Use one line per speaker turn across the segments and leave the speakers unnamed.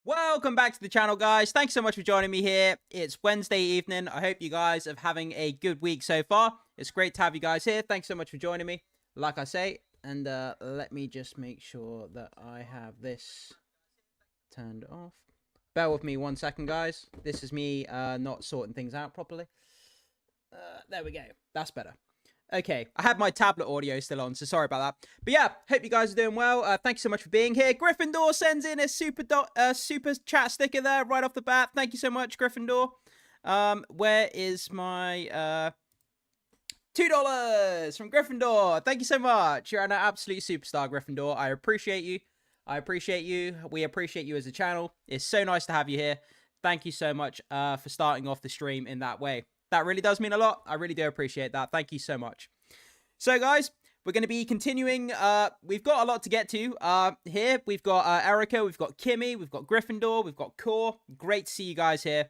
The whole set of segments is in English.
Welcome back to the channel, guys. Thanks so much for joining me here. It's Wednesday evening. I hope you guys are having a good week so far. It's great to have you guys here. Thanks so much for joining me, like I say. And let me just make sure that I have this turned off. Bear with me 1 second, guys. This is me not sorting things out properly. There we go. That's better. Okay, I have my tablet audio still on, so sorry about that. But yeah, hope you guys are doing well. Thank you so much for being here. Gryffindor sends in a super chat sticker there right off the bat. Thank you so much, Gryffindor. Where is my $2 from Gryffindor? Thank you so much. You're an absolute superstar, Gryffindor. I appreciate you. We appreciate you as a channel. It's so nice to have you here. Thank you so much for starting off the stream in that way. That really does mean a lot. I really do appreciate that. Thank you so much. So, guys, we're going to be continuing. We've got a lot to get to here. We've got Erica, we've got Kimmy, we've got Gryffindor, we've got Core. Great to see you guys here.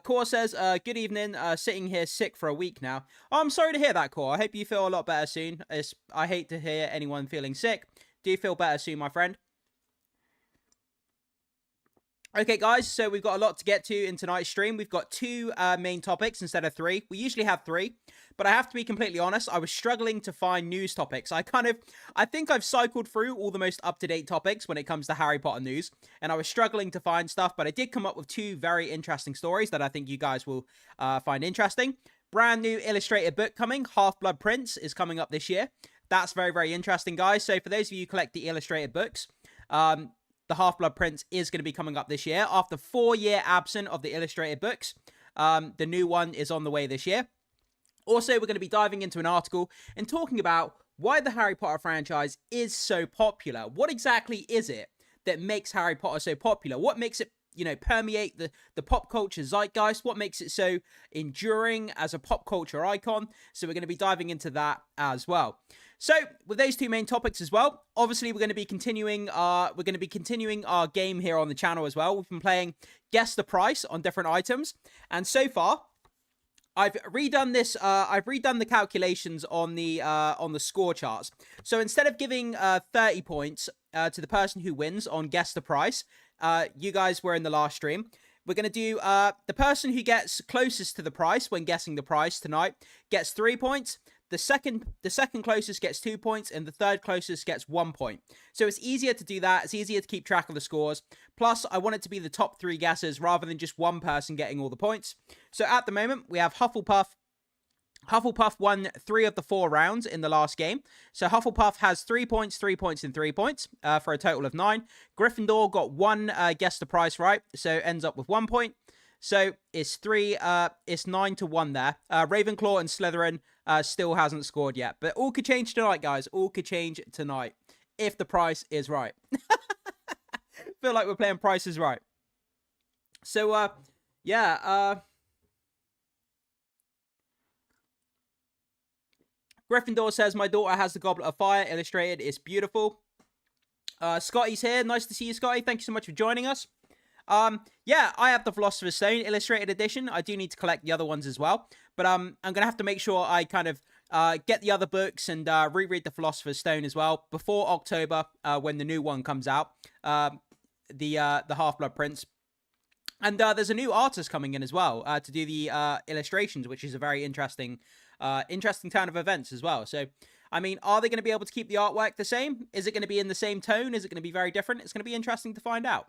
Core says, good evening, sitting here sick for a week now. Oh, I'm sorry to hear that, Core. I hope you feel a lot better soon. I hate to hear anyone feeling sick. Do you feel better soon, my friend? Okay, guys, so we've got a lot to get to in tonight's stream. We've got two main topics instead of three. We usually have three, but I have to be completely honest, I was struggling to find news topics. I think I've cycled through all the most up-to-date topics when it comes to Harry Potter news, and I was struggling to find stuff, but I did come up with two very interesting stories that I think you guys will find interesting. Brand new illustrated book coming, Half-Blood Prince, is coming up this year. That's very, very interesting, guys. So for those of you who collect the illustrated books, the Half-Blood Prince is going to be coming up this year. After 4-year absence of the illustrated books, the new one is on the way this year. Also, we're going to be diving into an article and talking about why the Harry Potter franchise is so popular. What exactly is it that makes Harry Potter so popular? What makes it, you know, permeate the pop culture zeitgeist? What makes it so enduring as a pop culture icon? So we're going to be diving into that as well. So with those two main topics as well, obviously we're going to be continuing our game here on the channel as well. We've been playing Guess the Price on different items, and so far I've redone this. I've redone the calculations on the score charts. So instead of giving 30 points to the person who wins on Guess the Price, you guys were in the last stream. We're going to do the person who gets closest to the price when guessing the price tonight gets 3 points. The second closest gets 2 points, and the third closest gets 1 point. So it's easier to do that. It's easier to keep track of the scores. Plus, I want it to be the top 3 guessers rather than just one person getting all the points. So at the moment, we have Hufflepuff. Hufflepuff won 3 of the 4 rounds in the last game. So Hufflepuff has 3 points, 3 points, and 3 points for a total of 9. Gryffindor got 1 guess the price right, so ends up with 1 point. So it's 9-1 there. Ravenclaw and Slytherin still hasn't scored yet. But all could change tonight, guys. All could change tonight if the price is right. Feel like we're playing Price is Right. So, yeah. Gryffindor says, my daughter has the Goblet of Fire illustrated. It's beautiful. Scotty's here. Nice to see you, Scotty. Thank you so much for joining us. Yeah, I have the Philosopher's Stone illustrated edition. I do need to collect the other ones as well. But I'm going to have to make sure I kind of get the other books and reread the Philosopher's Stone as well before October when the new one comes out, the Half-Blood Prince. And there's a new artist coming in as well to do the illustrations, which is a very interesting turn of events as well. So, I mean, are they going to be able to keep the artwork the same? Is it going to be in the same tone? Is it going to be very different? It's going to be interesting to find out.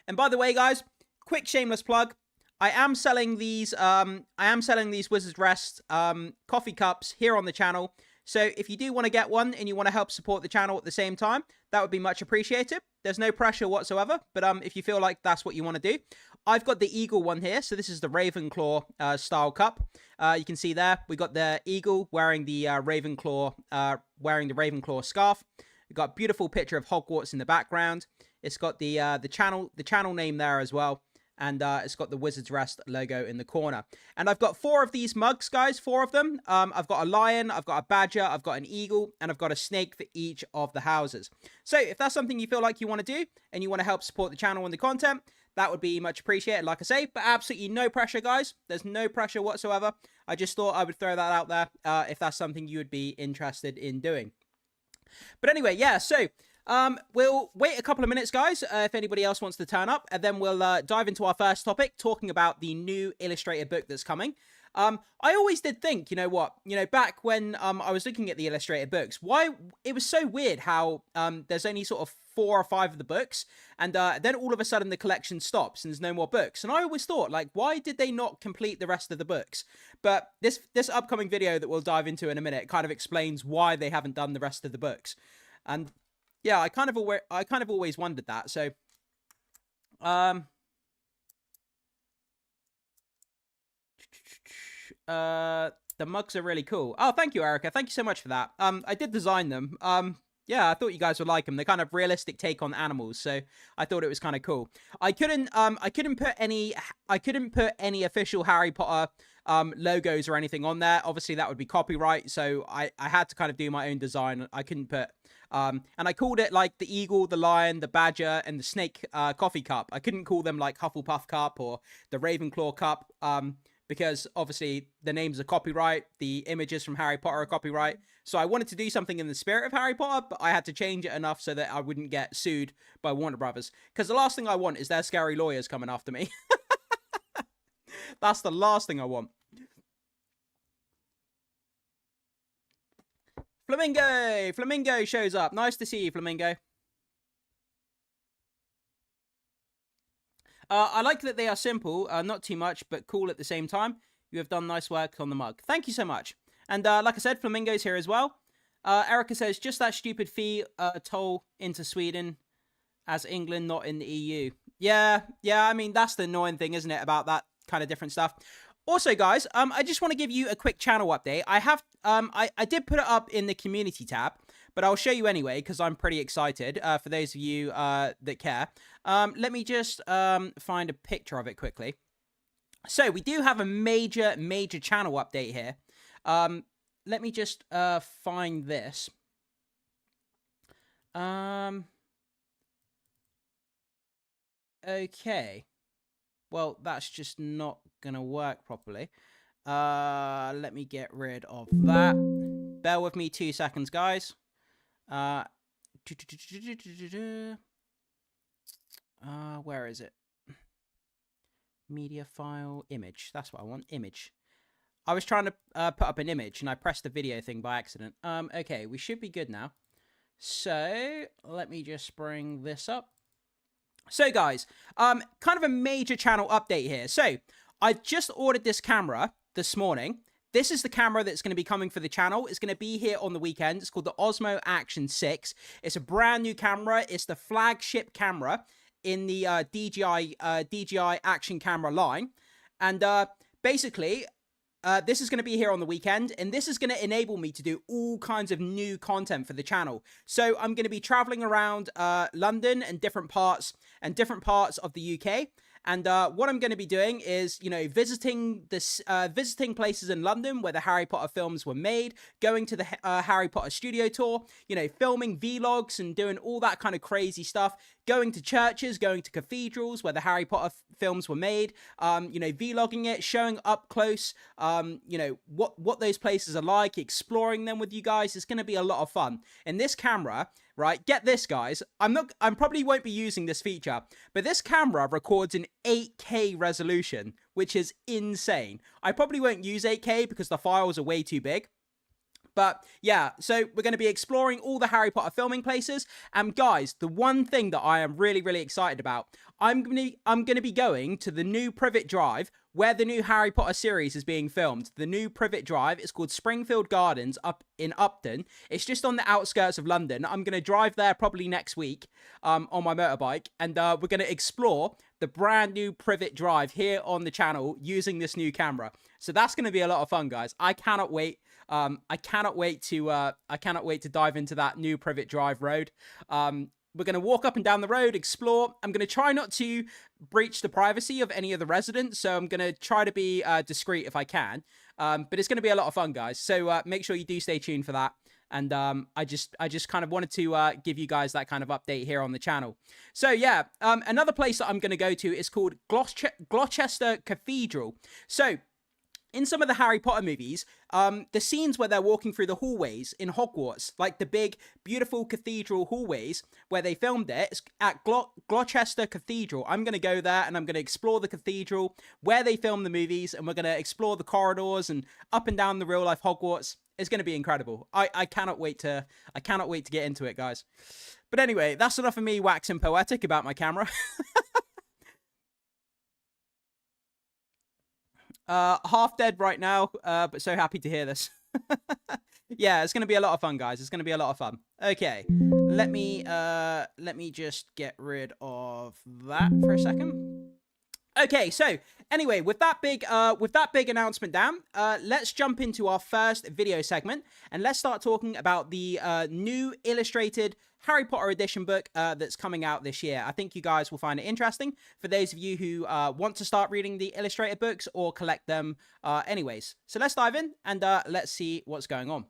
And by the way, guys, quick shameless plug. I am selling these Wizard's Rest coffee cups here on the channel. So if you do want to get one and you want to help support the channel at the same time, that would be much appreciated. There's no pressure whatsoever, but if you feel like that's what you want to do. I've got the eagle one here, so this is the Ravenclaw style cup. You can see there, we got the eagle wearing the Ravenclaw scarf. We've got a beautiful picture of Hogwarts in the background. It's got the channel name there as well. And it's got the Wizard's Rest logo in the corner. And I've got 4 of these mugs, guys, 4 of them. I've got a lion, I've got a badger, I've got an eagle, and I've got a snake for each of the houses. So if that's something you feel like you want to do, and you want to help support the channel and the content, that would be much appreciated, like I say. But absolutely no pressure, guys. There's no pressure whatsoever. I just thought I would throw that out there if that's something you would be interested in doing. But anyway, yeah, so We'll wait a couple of minutes, guys, if anybody else wants to turn up, and then we'll dive into our first topic, talking about the new illustrated book that's coming. I always did think, you know what, back when I was looking at the illustrated books, why it was so weird how there's only sort of 4 or 5 of the books, and then all of a sudden the collection stops and there's no more books. And I always thought, like, why did they not complete the rest of the books? But this upcoming video that we'll dive into in a minute kind of explains why they haven't done the rest of the books. And yeah, I kind of always wondered that. So, the mugs are really cool. Oh, thank you, Erica. Thank you so much for that. I did design them. Yeah, I thought you guys would like them. They're kind of realistic take on animals, so I thought it was kind of cool. I couldn't put any official Harry Potter logos or anything on there. Obviously, that would be copyright, so I had to kind of do my own design. I couldn't put and I called it like the eagle, the lion, the badger, and the snake coffee cup. I couldn't call them like Hufflepuff cup or the Ravenclaw cup. Because obviously the names are copyright, the images from Harry Potter are copyright. So I wanted to do something in the spirit of Harry Potter, but I had to change it enough so that I wouldn't get sued by Warner Brothers. Because the last thing I want is their scary lawyers coming after me. That's the last thing I want. Flamingo shows up. Nice to see you, Flamingo. I like that they are simple, not too much, but cool at the same time. You have done nice work on the mug. Thank you so much. And like I said, Flamingo's here as well. Erica says, just that stupid fee toll into Sweden as England, not in the EU. Yeah, I mean, that's the annoying thing, isn't it, about that kind of different stuff. Also, guys, I just want to give you a quick channel update. I did put it up in the community tab, but I'll show you anyway because I'm pretty excited for those of you that care. Let me just find a picture of it quickly. So we do have a major channel update here. Let me just find this. Okay. Well, that's just not going to work properly. Let me get rid of that. Bear with me 2 seconds, guys. Where is it? Media file, image. That's what I want, image. I was trying to put up an image and I pressed the video thing by accident. Okay, we should be good now. So, let me just bring this up. So, guys, kind of a major channel update here. So, I just ordered this camera this morning. This is the camera that's going to be coming for the channel. It's going to be here on the weekend. It's called the Osmo Action 6. It's a brand new camera. It's the flagship camera in the DJI action camera line. And basically, this is going to be here on the weekend, and this is going to enable me to do all kinds of new content for the channel. So I'm going to be traveling around London and different parts of the UK. And what I'm going to be doing is, visiting places in London where the Harry Potter films were made, going to the Harry Potter studio tour, filming vlogs and doing all that kind of crazy stuff, going to churches, going to cathedrals where the Harry Potter films were made, vlogging it, showing up close, what those places are like, exploring them with you guys. It's going to be a lot of fun. And this camera, right, get this, guys, I probably won't be using this feature, but this camera records in 8K resolution, which is insane. I probably won't use 8K because the files are way too big. But yeah, so we're going to be exploring all the Harry Potter filming places. And guys, the one thing that I am really, really excited about, I'm going to be going to the new Privet Drive where the new Harry Potter series is being filmed. The new Privet Drive is called Springfield Gardens up in Upton. It's just on the outskirts of London. I'm going to drive there probably next week on my motorbike. And we're going to explore the brand new Privet Drive here on the channel using this new camera. So that's going to be a lot of fun, guys. I cannot wait. I cannot wait to dive into that new Privet Drive road. We're going to walk up and down the road, explore. I'm going to try not to breach the privacy of any of the residents, so I'm going to try to be discreet if I can. But it's going to be a lot of fun, guys. So make sure you do stay tuned for that. And I just kind of wanted to give you guys that kind of update here on the channel. So yeah, another place that I'm going to go to is called Gloucester Cathedral. So in some of the Harry Potter movies, the scenes where they're walking through the hallways in Hogwarts, like the big, beautiful cathedral hallways where they filmed it, it's at Gloucester Cathedral. I'm going to go there and I'm going to explore the cathedral where they filmed the movies, and we're going to explore the corridors and up and down the real life Hogwarts. It's going to be incredible. I cannot wait to get into it, guys. But anyway, that's enough of me waxing poetic about my camera. Half dead right now, but so happy to hear this. Yeah, it's gonna be a lot of fun, guys. It's gonna be a lot of fun. Okay, let me just get rid of that for a second. Okay, so anyway, with that big announcement down, let's jump into our first video segment, and let's start talking about the new illustrated Harry Potter edition book that's coming out this year. I think you guys will find it interesting for those of you who want to start reading the illustrated books or collect them anyways. So let's dive in and let's see what's going on.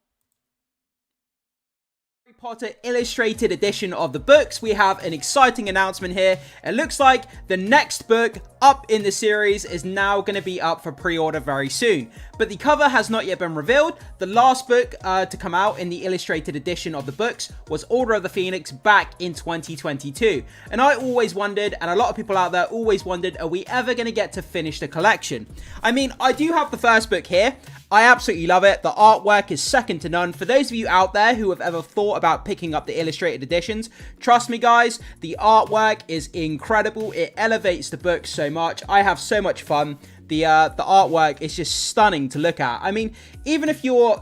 Harry Potter illustrated edition of the books. We have an exciting announcement here. It looks like the next book up in the series is now going to be up for pre-order very soon, but the cover has not yet been revealed. The last book to come out in the illustrated edition of the books was Order of the Phoenix back in 2022, and I always wondered, and a lot of people out there always wondered, are we ever going to get to finish the collection? I mean, I do have the first book here. I absolutely love it. The artwork is second to none. For those of you out there who have ever thought about picking up the illustrated editions, trust me guys, the artwork is incredible. It elevates the book so much. I have so much fun. The artwork is just stunning to look at. I mean, even if you're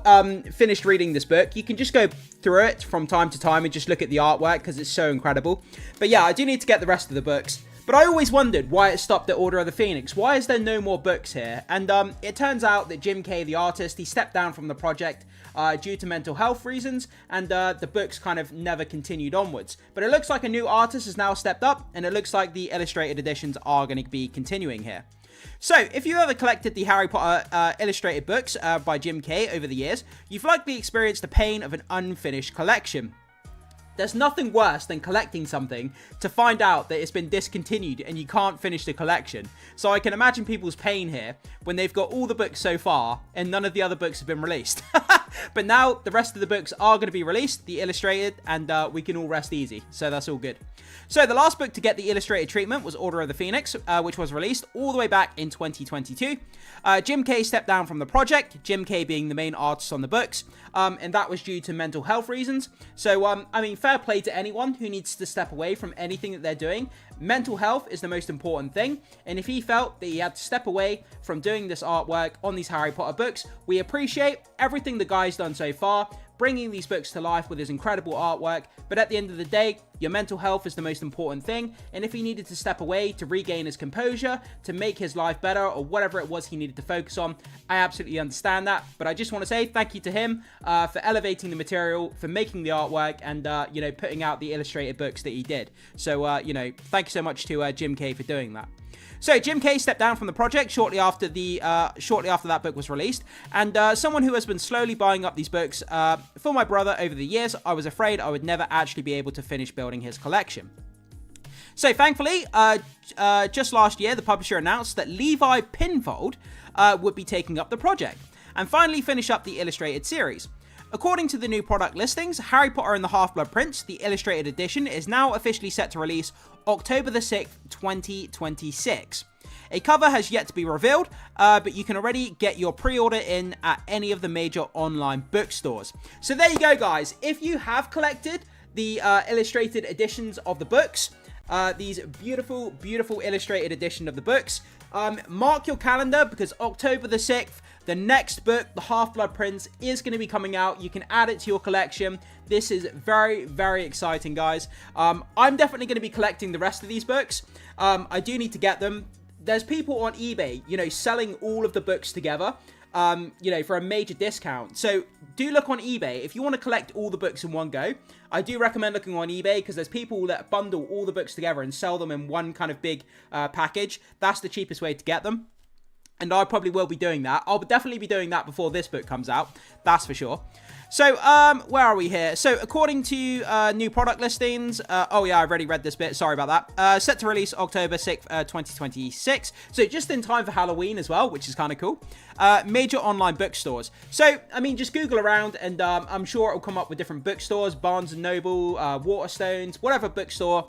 finished reading this book, you can just go through it from time to time and just look at the artwork because it's so incredible. But yeah, I do need to get the rest of the books. But I always wondered why it stopped at Order of the Phoenix. Why is there no more books here? And it turns out that Jim Kay, the artist, he stepped down from the project due to mental health reasons, and the books kind of never continued onwards. But it looks like a new artist has now stepped up, and it looks like the illustrated editions are going to be continuing here. So, if you've ever collected the Harry Potter illustrated books by Jim Kay over the years, you've likely experienced the pain of an unfinished collection. There's nothing worse than collecting something to find out that it's been discontinued and you can't finish the collection. So I can imagine people's pain here when they've got all the books so far and none of the other books have been released. But now the rest of the books are going to be released, the illustrated, and we can all rest easy. So that's all good. So the last book to get the illustrated treatment was Order of the Phoenix, which was released all the way back in 2022. Jim Kay stepped down from the project, Jim Kay being the main artist on the books, and that was due to mental health reasons. So, I mean, fair play to anyone who needs to step away from anything that they're doing. Mental health is the most important thing, and if he felt that he had to step away from doing this artwork on these Harry Potter books, we appreciate everything the guy's done so far, bringing these books to life with his incredible artwork. But at the end of the day, your mental health is the most important thing, and if he needed to step away to regain his composure, to make his life better, or whatever it was he needed to focus on, I absolutely understand that. But I just want to say thank you to him for elevating the material, for making the artwork, and you know, putting out the illustrated books that he did. So you know, thank you so much to Jim Kay for doing that. So Jim Kay stepped down from the project shortly after that book was released, and someone who has been slowly buying up these books for my brother over the years, I was afraid I would never actually be able to finish building his collection. So thankfully, just last year, the publisher announced that Levi Pinfold would be taking up the project and finally finish up the illustrated series. According to the new product listings, Harry Potter and the Half-Blood Prince, the illustrated edition, is now officially set to release October the 6th, 2026. A cover has yet to be revealed, but you can already get your pre-order in at any of the major online bookstores. So there you go, guys. If you have collected the illustrated editions of the books, these beautiful, beautiful illustrated edition of the books, mark your calendar because October the 6th, the next book, The Half-Blood Prince, is going to be coming out. You can add it to your collection. This is very, very exciting, guys. I'm definitely going to be collecting the rest of these books. I do need to get them. There's people on eBay, you know, selling all of the books together, you know, for a major discount. So do look on eBay. If you want to collect all the books in one go, I do recommend looking on eBay because there's people that bundle all the books together and sell them in one kind of big package. That's the cheapest way to get them. And I probably will be doing that. I'll definitely be doing that before this book comes out. That's for sure. So, where are we here? So, according to new product listings, oh yeah, I've already read this bit. Sorry about that. Set to release October 6th, 2026. So, just in time for Halloween as well, which is kind of cool. Major online bookstores. So, I mean, just Google around and I'm sure it'll come up with different bookstores. Barnes & Noble, Waterstones, whatever bookstore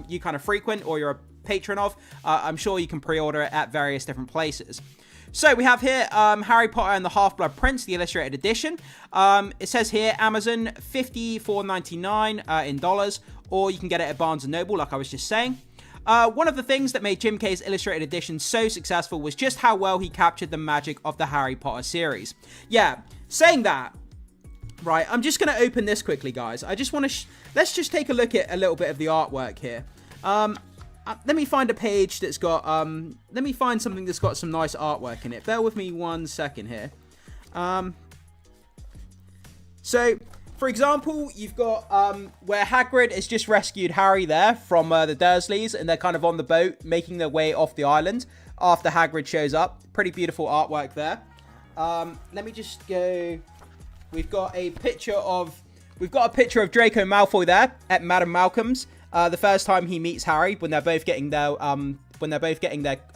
you kind of frequent or you're a patron of. I'm sure you can pre-order it at various different places. So we have here Harry Potter and the Half-Blood Prince, the illustrated edition. It says here Amazon $54.99 in dollars, or you can get it at Barnes & Noble, like I was just saying. One of the things that made Jim Kay's illustrated edition so successful was just how well he captured the magic of the Harry Potter series. Yeah, saying that, right, I'm just going to open this quickly, guys. I just want to... let's just take a look at a little bit of the artwork here. Let me find a page that's got, let me find something that's got some nice artwork in it. Bear with me 1 second here. So, for example, you've got, where Hagrid has just rescued Harry there from the Dursleys, and they're kind of on the boat, making their way off the island after Hagrid shows up. Pretty beautiful artwork there. Let me just go, we've got a picture of Draco Malfoy there at Madame Malcolm's. The first time he meets Harry when they're both getting their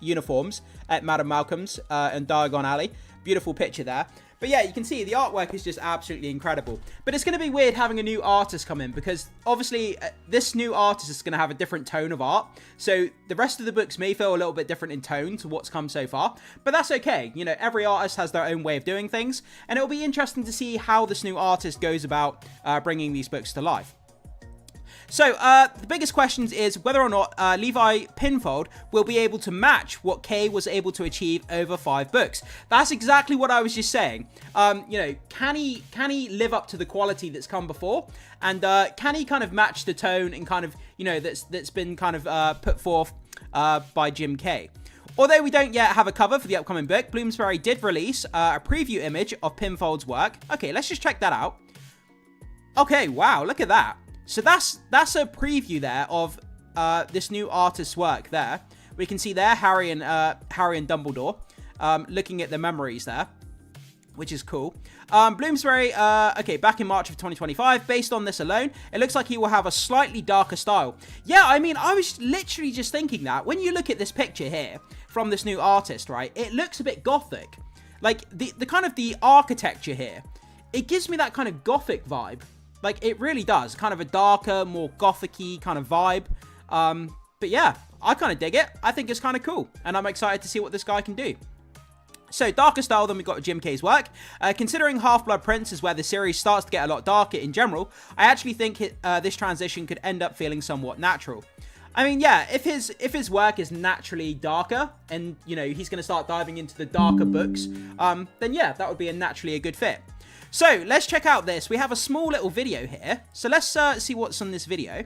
uniforms at Madame Malcolm's and Diagon Alley. Beautiful picture there. But yeah, you can see the artwork is just absolutely incredible. But it's going to be weird having a new artist come in because obviously this new artist is going to have a different tone of art. So the rest of the books may feel a little bit different in tone to what's come so far. But that's okay. You know, every artist has their own way of doing things. And it'll be interesting to see how this new artist goes about bringing these books to life. So, the biggest question is whether or not Levi Pinfold will be able to match what Kay was able to achieve over 5 books. That's exactly what I was just saying. You know, can he live up to the quality that's come before? And can he kind of match the tone and kind of, you know, that's been kind of put forth by Jim Kay? Although we don't yet have a cover for the upcoming book, Bloomsbury did release a preview image of Pinfold's work. Okay, let's just check that out. Okay, wow, look at that. So that's a preview there of this new artist's work there. We can see there Harry and Dumbledore looking at the memories there, which is cool. Bloomsbury, okay, back in March of 2025, based on this alone, it looks like he will have a slightly darker style. Yeah, I mean, I was literally just thinking that. When you look at this picture here from this new artist, right, it looks a bit gothic. Like, the kind of the architecture here, it gives me that kind of gothic vibe. Like, it really does. Kind of a darker, more gothic-y kind of vibe. But yeah, I kind of dig it. I think it's kind of cool. And I'm excited to see what this guy can do. So, darker style than we got with Jim Kay's work. Considering Half-Blood Prince is where the series starts to get a lot darker in general, I actually think this transition could end up feeling somewhat natural. I mean, yeah, if his work is naturally darker and, you know, he's going to start diving into the darker books, then yeah, that would be naturally a good fit. So, let's check out this. We have a small little video here. So, let's see what's on this video.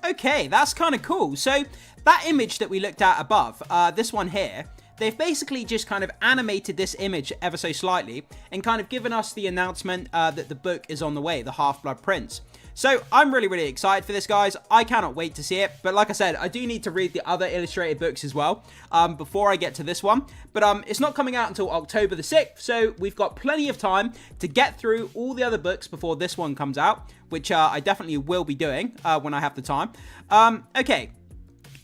Okay, that's kind of cool. So, that image that we looked at above, this one here, they've basically just kind of animated this image ever so slightly and kind of given us the announcement that the book is on the way, The Half-Blood Prince. So, I'm really, really excited for this, guys. I cannot wait to see it. But like I said, I do need to read the other illustrated books as well before I get to this one. But it's not coming out until October the 6th, so we've got plenty of time to get through all the other books before this one comes out, which I definitely will be doing when I have the time. Okay.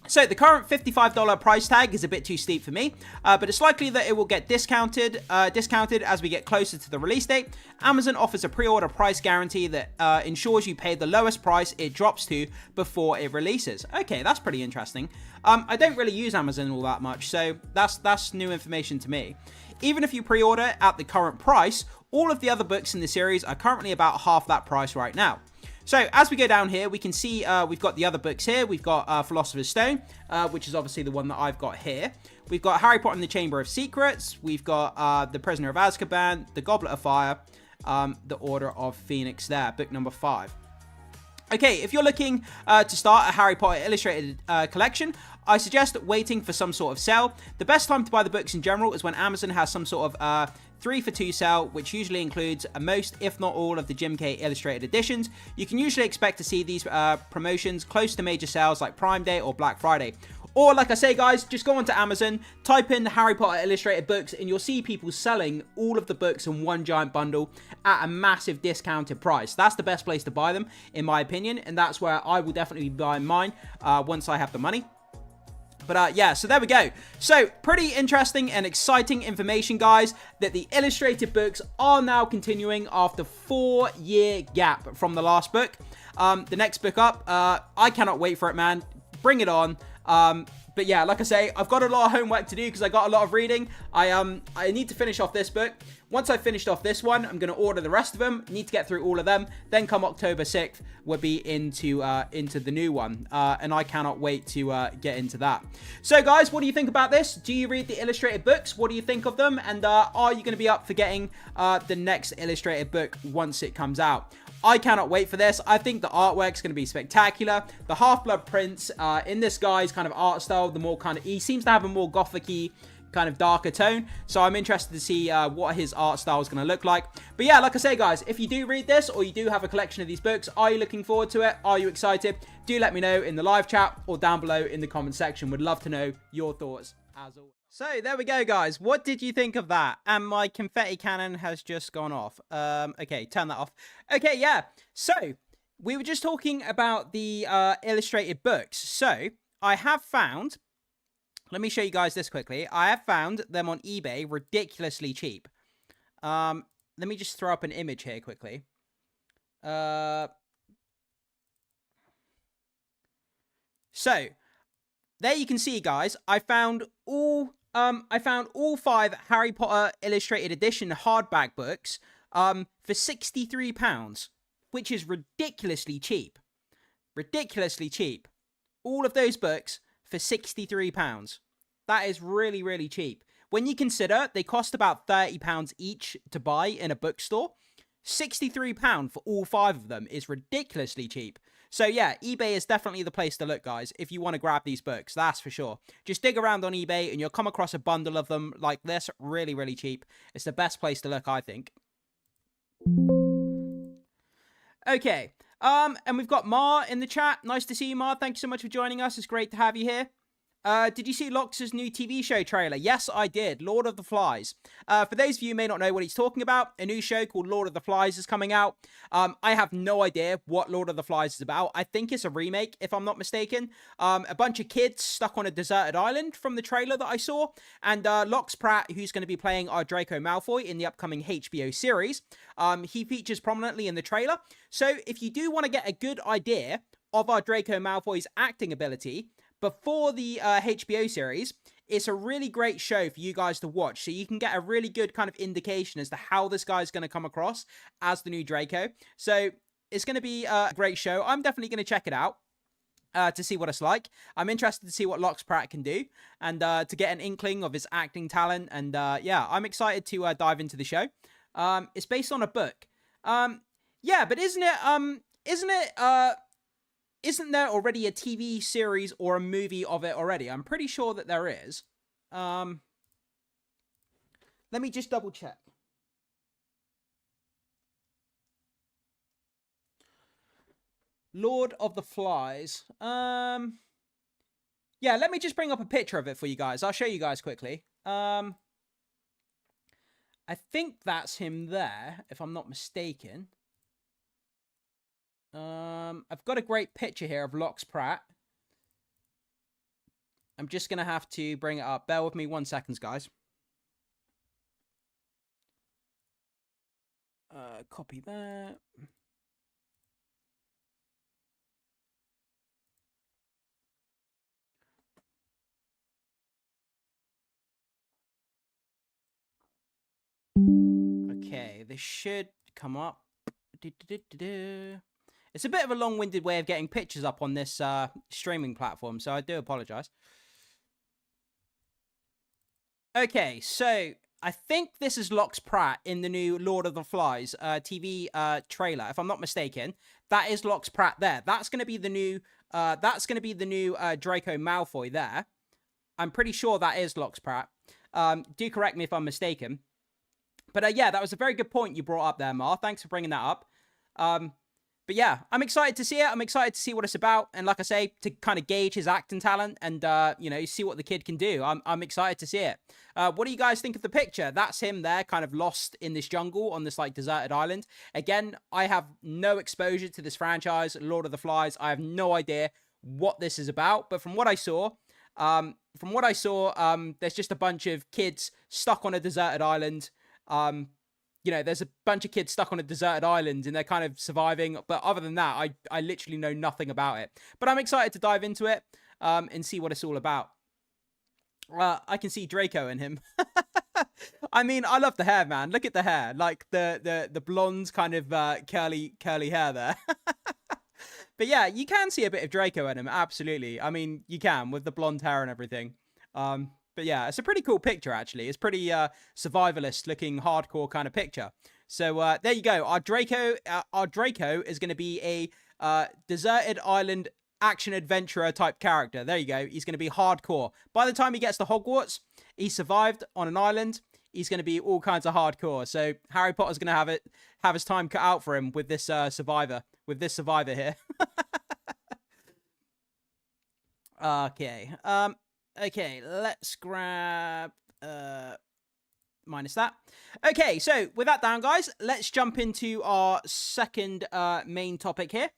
So the current $55 price tag is a bit too steep for me, but it's likely that it will get discounted as we get closer to the release date. Amazon offers a pre-order price guarantee that ensures you pay the lowest price it drops to before it releases. Okay, that's pretty interesting. I don't really use Amazon all that much, so that's new information to me. Even if you pre-order at the current price, all of the other books in the series are currently about half that price right now. So, as we go down here, we can see we've got the other books here. We've got Philosopher's Stone, which is obviously the one that I've got here. We've got Harry Potter and the Chamber of Secrets. We've got The Prisoner of Azkaban, The Goblet of Fire, The Order of Phoenix there, book number 5. Okay, if you're looking to start a Harry Potter Illustrated collection, I suggest waiting for some sort of sale. The best time to buy the books in general is when Amazon has some sort of 3 for 2 sale, which usually includes most, if not all, of the Jim K Illustrated editions. You can usually expect to see these promotions close to major sales like Prime Day or Black Friday. Or, like I say, guys, just go onto Amazon, type in the Harry Potter Illustrated books, and you'll see people selling all of the books in one giant bundle at a massive discounted price. That's the best place to buy them, in my opinion, and that's where I will definitely be buying mine once I have the money. But yeah, so there we go. So, pretty interesting and exciting information, guys, that the illustrated books are now continuing after 4-year gap from the last book. The next book up, I cannot wait for it, man. Bring it on. But yeah, like I say, I've got a lot of homework to do because I got a lot of reading. I need to finish off this book. Once I've finished off this one, I'm going to order the rest of them. Need to get through all of them. Then come October 6th, we'll be into the new one. And I cannot wait to get into that. So guys, what do you think about this? Do you read the illustrated books? What do you think of them? And are you going to be up for getting the next illustrated book once it comes out? I cannot wait for this. I think the artwork is going to be spectacular. The Half-Blood Prince in this guy's kind of art style, the more kind of, he seems to have a more gothic-y kind of darker tone. So I'm interested to see what his art style is going to look like. But yeah, like I say, guys, if you do read this or you do have a collection of these books, are you looking forward to it? Are you excited? Do let me know in the live chat or down below in the comment section. Would love to know your thoughts as always. So, there we go, guys. What did you think of that? And my confetti cannon has just gone off. Okay, turn that off. Okay, yeah. So, we were just talking about the illustrated books. So, I have found... Let me show you guys this quickly. I have found them on eBay ridiculously cheap. Let me just throw up an image here quickly. So, there you can see, guys. I found all 5 Harry Potter Illustrated Edition hardback books for £63, which is ridiculously cheap. Ridiculously cheap. All of those books for £63. That is really, really cheap. When you consider they cost about £30 each to buy in a bookstore, £63 for all 5 of them is ridiculously cheap. So yeah, eBay is definitely the place to look, guys, if you want to grab these books, that's for sure. Just dig around on eBay and you'll come across a bundle of them like this, really, really cheap. It's the best place to look, I think. Okay, and we've got Mar in the chat. Nice to see you, Mar. Thank you so much for joining us. It's great to have you here. Did you see Lox's new TV show trailer? Yes, I did. Lord of the Flies. For those of you who may not know what he's talking about, a new show called Lord of the Flies is coming out. I have no idea what Lord of the Flies is about. I think it's a remake, if I'm not mistaken. A bunch of kids stuck on a deserted island from the trailer that I saw. And Lox Pratt, who's going to be playing our Draco Malfoy in the upcoming HBO series, he features prominently in the trailer. So if you do want to get a good idea of our Draco Malfoy's acting ability before the HBO series, it's a really great show for you guys to watch. So you can get a really good kind of indication as to how this guy's going to come across as the new Draco. So it's going to be a great show. I'm definitely going to check it out to see what it's like. I'm interested to see what Lox Pratt can do and to get an inkling of his acting talent. And yeah, I'm excited to dive into the show. It's based on a book. Yeah, but isn't there already a TV series or a movie of it already? I'm pretty sure that there is. Let me just double check. Lord of the Flies. Yeah, let me just bring up a picture of it for you guys. I'll show you guys quickly. I think that's him there, if I'm not mistaken. I've got a great picture here of Lox Pratt. I'm just going to have to bring it up. Bear with me 1 second, guys. Copy that. Okay, this should come up. It's a bit of a long-winded way of getting pictures up on this streaming platform, so I do apologize. Okay, so I think this is Lox Pratt in the new Lord of the Flies TV trailer, if I'm not mistaken. that is Lox Pratt there. That's going to be the new, Draco Malfoy there. I'm pretty sure that is Lox Pratt. Do correct me if I'm mistaken. But yeah, that was a very good point you brought up there, Mar. Thanks for bringing that up. But yeah, I'm excited to see it. I'm excited to see what it's about. And like I say, to kind of gauge his acting talent and, see what the kid can do. I'm excited to see it. What do you guys think of the picture? That's him there, kind of lost in this jungle on this, like, deserted island. Again, I have no exposure to this franchise, Lord of the Flies. I have no idea what this is about. But from what I saw, there's just a bunch of kids stuck on a deserted island. There's a bunch of kids stuck on a deserted island and they're kind of surviving. But other than that, I literally know nothing about it. But I'm excited to dive into it and see what it's all about. I can see Draco in him. I mean, I love the hair, man. Look at the hair. Like the blonde kind of curly hair there. But yeah, you can see a bit of Draco in him. Absolutely. I mean, you can with the blonde hair and everything. But yeah, it's a pretty cool picture, actually. It's pretty survivalist looking, hardcore kind of picture. So there you go. Our Draco is going to be a deserted island action adventurer type character. There you go. He's going to be hardcore. By the time he gets to Hogwarts, he survived on an island. He's going to be all kinds of hardcore. So Harry Potter's going to have his time cut out for him with this survivor here. Okay. Okay, let's grab minus that. Okay, so with that down, guys, let's jump into our second main topic here.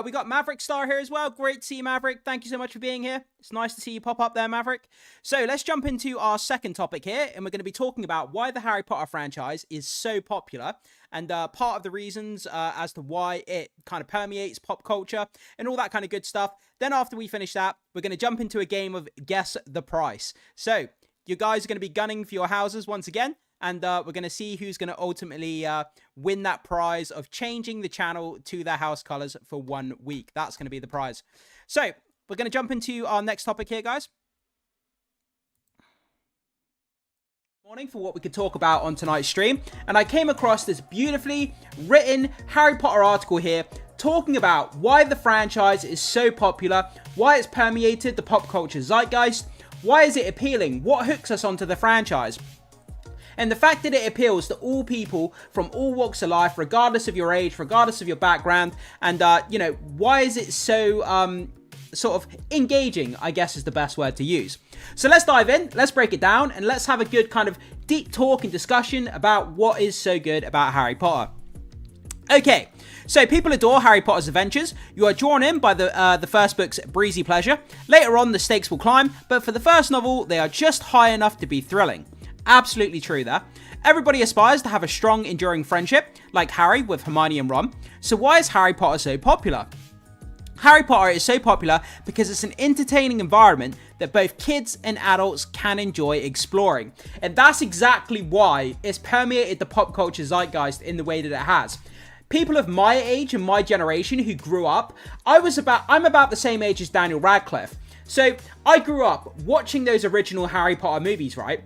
We got Maverick Star here as well. Great to see you, Maverick. Thank you so much for being here. It's nice to see you pop up there, Maverick. So let's jump into our second topic here, and we're going to be talking about why the Harry Potter franchise is so popular, and part of the reasons as to why it kind of permeates pop culture and all that kind of good stuff. Then after we finish that, we're going to jump into a game of Guess the Price. So you guys are going to be gunning for your houses once again. And we're going to see who's going to ultimately win that prize of changing the channel to their house colors for 1 week. That's going to be the prize. So we're going to jump into our next topic here, guys. Morning for what we could talk about on tonight's stream. And I came across this beautifully written Harry Potter article here talking about why the franchise is so popular, why it's permeated the pop culture zeitgeist, why is it appealing, what hooks us onto the franchise. And the fact that it appeals to all people from all walks of life, regardless of your age, regardless of your background. And, why is it so sort of engaging, I guess is the best word to use. So let's dive in, let's break it down, and let's have a good kind of deep talk and discussion about what is so good about Harry Potter. Okay, so people adore Harry Potter's adventures. You are drawn in by the first book's breezy pleasure. Later on, the stakes will climb, but for the first novel, they are just high enough to be thrilling. Absolutely true there. Everybody aspires to have a strong, enduring friendship, like Harry with Hermione and Ron. So why is Harry Potter so popular? Harry Potter is so popular because it's an entertaining environment that both kids and adults can enjoy exploring. And that's exactly why it's permeated the pop culture zeitgeist in the way that it has. People of my age and my generation who grew up, I'm about the same age as Daniel Radcliffe. So I grew up watching those original Harry Potter movies, right?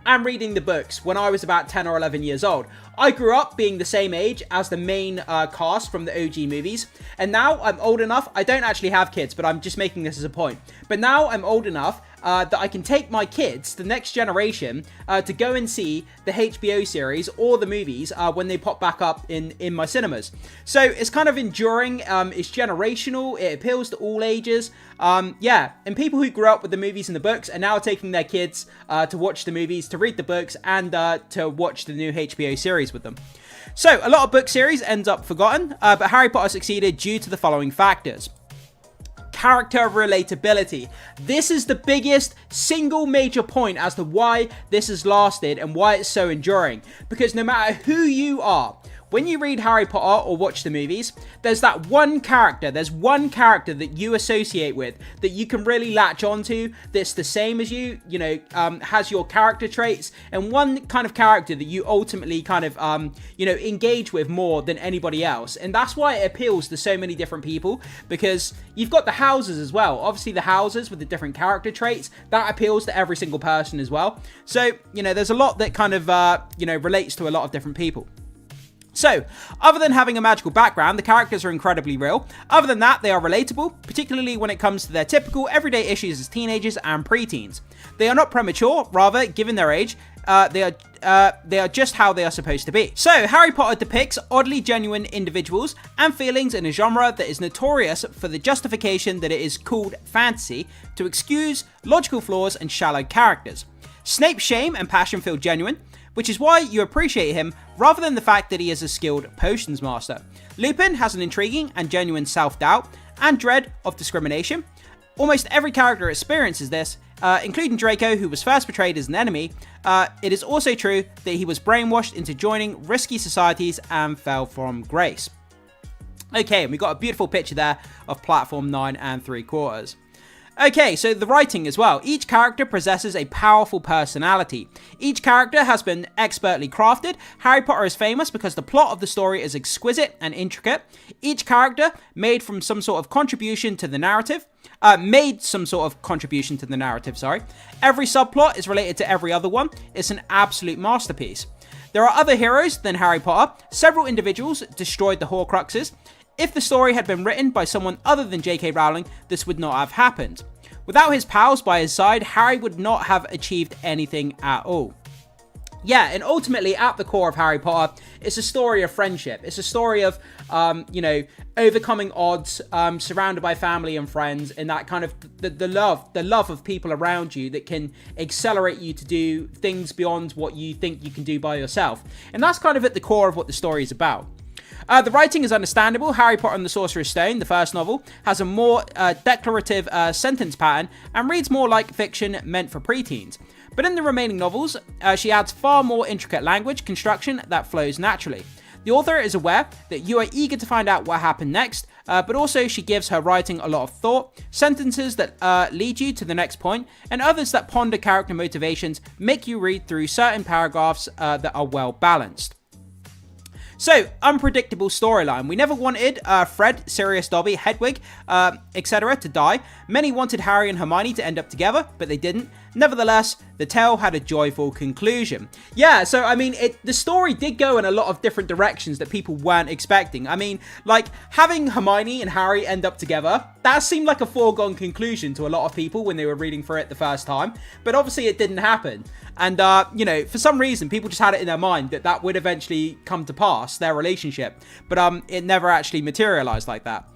And reading the books when I was about 10 or 11 years old. I grew up being the same age as the main cast from the OG movies. And now I'm old enough, I don't actually have kids, but I'm just making this as a point. But now I'm old enough that I can take my kids, the next generation, to go and see the HBO series or the movies when they pop back up in my cinemas. So it's kind of enduring, it's generational, it appeals to all ages. Yeah, and people who grew up with the movies and the books are now taking their kids to watch the movies, to read the books, and to watch the new HBO series with them. So a lot of book series ends up forgotten, but Harry Potter succeeded due to the following factors. Character relatability. This is the biggest single major point as to why this has lasted and why it's so enduring. Because no matter who you are, when you read Harry Potter or watch the movies, there's that one character, that you associate with, that you can really latch onto, that's the same as you, has your character traits, and one kind of character that you ultimately kind of, engage with more than anybody else. And that's why it appeals to so many different people, because you've got the houses as well. Obviously the houses with the different character traits, that appeals to every single person as well. So, there's a lot that kind of, relates to a lot of different people. So, other than having a magical background, the characters are incredibly real. Other than that, they are relatable, particularly when it comes to their typical everyday issues as teenagers and preteens. They are not premature, rather, given their age, they are just how they are supposed to be. So, Harry Potter depicts oddly genuine individuals and feelings in a genre that is notorious for the justification that it is called fantasy to excuse logical flaws and shallow characters. Snape's shame and passion feel genuine, which is why you appreciate him rather than the fact that he is a skilled potions master. Lupin has an intriguing and genuine self-doubt and dread of discrimination. Almost every character experiences this, including Draco, who was first portrayed as an enemy. It is also true that he was brainwashed into joining risky societies and fell from grace. Okay, and we got a beautiful picture there of platform 9 3/4. Okay, so the writing as well. Each character possesses a powerful personality. Each character has been expertly crafted. Harry Potter is famous because the plot of the story is exquisite and intricate. Each character made some sort of contribution to the narrative. Every subplot is related to every other one. It's an absolute masterpiece. There are other heroes than Harry Potter. Several individuals destroyed the Horcruxes. If the story had been written by someone other than J.K. Rowling, this would not have happened. Without his pals by his side, Harry would not have achieved anything at all. Yeah, and ultimately, at the core of Harry Potter, it's a story of friendship. It's a story of, overcoming odds, surrounded by family and friends, and that kind of the love of people around you that can accelerate you to do things beyond what you think you can do by yourself. And that's kind of at the core of what the story is about. The writing is understandable. Harry Potter and the Sorcerer's Stone, the first novel, has a more declarative sentence pattern and reads more like fiction meant for preteens. But in the remaining novels, she adds far more intricate language construction that flows naturally. The author is aware that you are eager to find out what happened next, but also she gives her writing a lot of thought, sentences that lead you to the next point, and others that ponder character motivations make you read through certain paragraphs that are well balanced. So, unpredictable storyline. We never wanted Fred, Sirius Dobby, Hedwig, etc. to die. Many wanted Harry and Hermione to end up together, but they didn't. Nevertheless, the tale had a joyful conclusion. Yeah, so I mean, the story did go in a lot of different directions that people weren't expecting. I mean, like, having Hermione and Harry end up together, that seemed like a foregone conclusion to a lot of people when they were reading for it the first time. But obviously it didn't happen. And, for some reason, people just had it in their mind that that would eventually come to pass, their relationship. But it never actually materialized like that.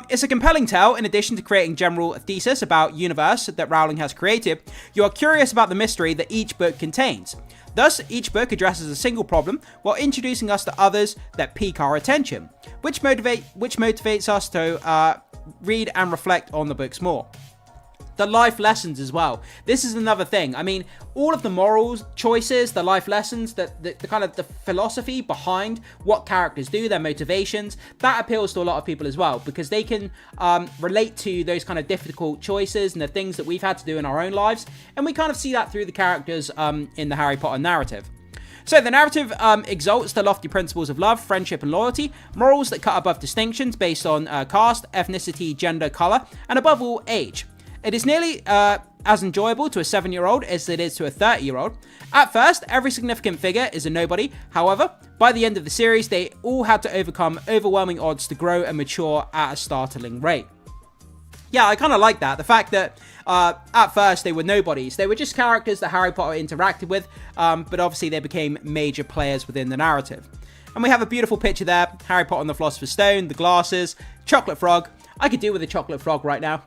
It's a compelling tale. In addition to creating general thesis about universe that Rowling has created, you are curious about the mystery that each book contains. Thus, each book addresses a single problem while introducing us to others that pique our attention, which motivates us to read and reflect on the books more. The life lessons as well. This is another thing. I mean, all of the morals, choices, the life lessons, the kind of the philosophy behind what characters do, their motivations, that appeals to a lot of people as well, because they can relate to those kind of difficult choices and the things that we've had to do in our own lives. And we kind of see that through the characters in the Harry Potter narrative. So the narrative exalts the lofty principles of love, friendship, and loyalty, morals that cut above distinctions based on caste, ethnicity, gender, color, and above all, age. It is nearly as enjoyable to a 7-year-old as it is to a 30-year-old. At first, every significant figure is a nobody. However, by the end of the series, they all had to overcome overwhelming odds to grow and mature at a startling rate. Yeah, I kind of like that. The fact that at first they were nobodies. They were just characters that Harry Potter interacted with, but obviously they became major players within the narrative. And we have a beautiful picture there. Harry Potter and the Philosopher's Stone, the glasses, chocolate frog. I could do with a chocolate frog right now.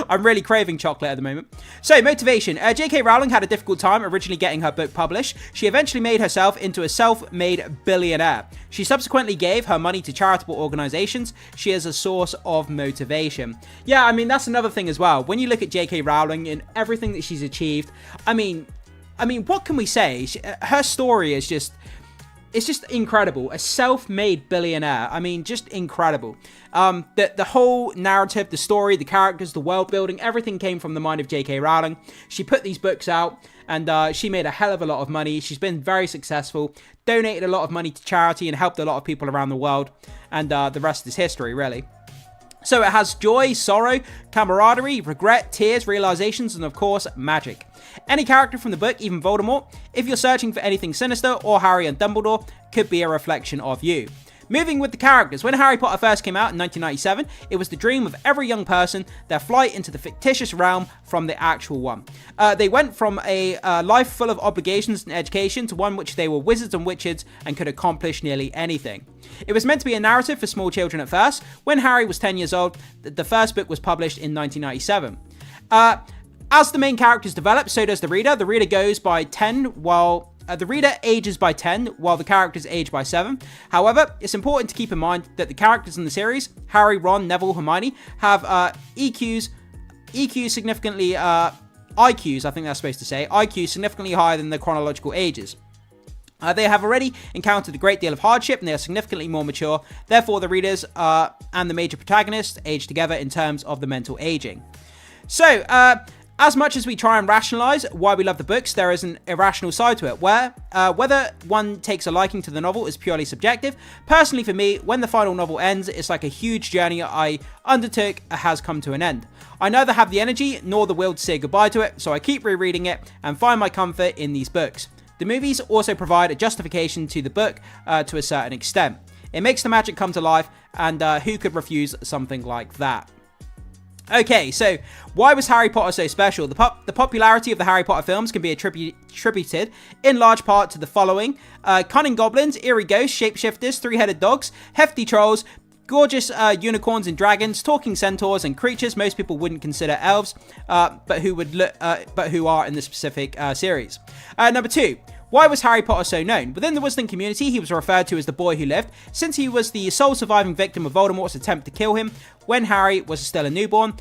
I'm really craving chocolate at the moment. So, motivation. J.K. Rowling had a difficult time originally getting her book published. She eventually made herself into a self-made billionaire. She subsequently gave her money to charitable organizations. She is a source of motivation. Yeah, I mean, that's another thing as well. When you look at J.K. Rowling and everything that she's achieved, I mean, what can we say? Her story is just... It's just incredible. A self-made billionaire. I mean, just incredible. The whole narrative, the story, the characters, the world building, everything came from the mind of J.K. Rowling. She put these books out and she made a hell of a lot of money. She's been very successful, donated a lot of money to charity and helped a lot of people around the world. And the rest is history, really. So it has joy, sorrow, camaraderie, regret, tears, realizations, and of course, magic. Any character from the book, even Voldemort, if you're searching for anything sinister, or Harry and Dumbledore, could be a reflection of you. Moving with the characters, when Harry Potter first came out in 1997, it was the dream of every young person, their flight into the fictitious realm from the actual one. They went from a life full of obligations and education to one which they were wizards and witches and could accomplish nearly anything. It was meant to be a narrative for small children at first. When Harry was 10 years old, the first book was published in 1997. As the main characters develop, so does the reader. The reader goes by 10 while... the reader ages by 10, while the characters age by 7. However, it's important to keep in mind that the characters in the series, Harry, Ron, Neville, Hermione, have IQs significantly, IQs, I think that's supposed to say, IQs significantly higher than their chronological ages. They have already encountered a great deal of hardship and they are significantly more mature. Therefore, the readers and the major protagonists age together in terms of the mental aging. So, as much as we try and rationalize why we love the books, there is an irrational side to it, where whether one takes a liking to the novel is purely subjective. Personally for me, when the final novel ends, it's like a huge journey I undertook has come to an end. I neither have the energy nor the will to say goodbye to it, so I keep rereading it and find my comfort in these books. The movies also provide a justification to the book to a certain extent. It makes the magic come to life, and who could refuse something like that? Okay, so why was Harry Potter so special? The popularity of the Harry Potter films can be attributed in large part to the following. Cunning goblins, eerie ghosts, shapeshifters, three-headed dogs, hefty trolls, gorgeous unicorns and dragons, talking centaurs, and creatures most people wouldn't consider elves, but who are in the specific series. Number 2. Why was Harry Potter so known? Within the Wizarding community, he was referred to as the boy who lived, since he was the sole surviving victim of Voldemort's attempt to kill him when Harry was still a newborn,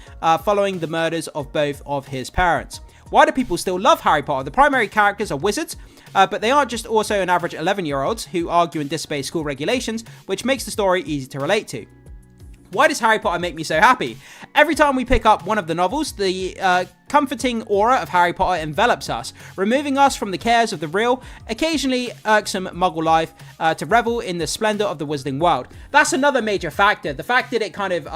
following the murders of both of his parents. Why do people still love Harry Potter? The primary characters are wizards, but they aren't just also an average 11-year-olds who argue and disobey school regulations, which makes the story easy to relate to. Why does Harry Potter make me so happy? Every time we pick up one of the novels, the comforting aura of Harry Potter envelops us, removing us from the cares of the real, occasionally irksome muggle life, to revel in the splendor of the wizarding world. That's another major factor. The fact that it kind of,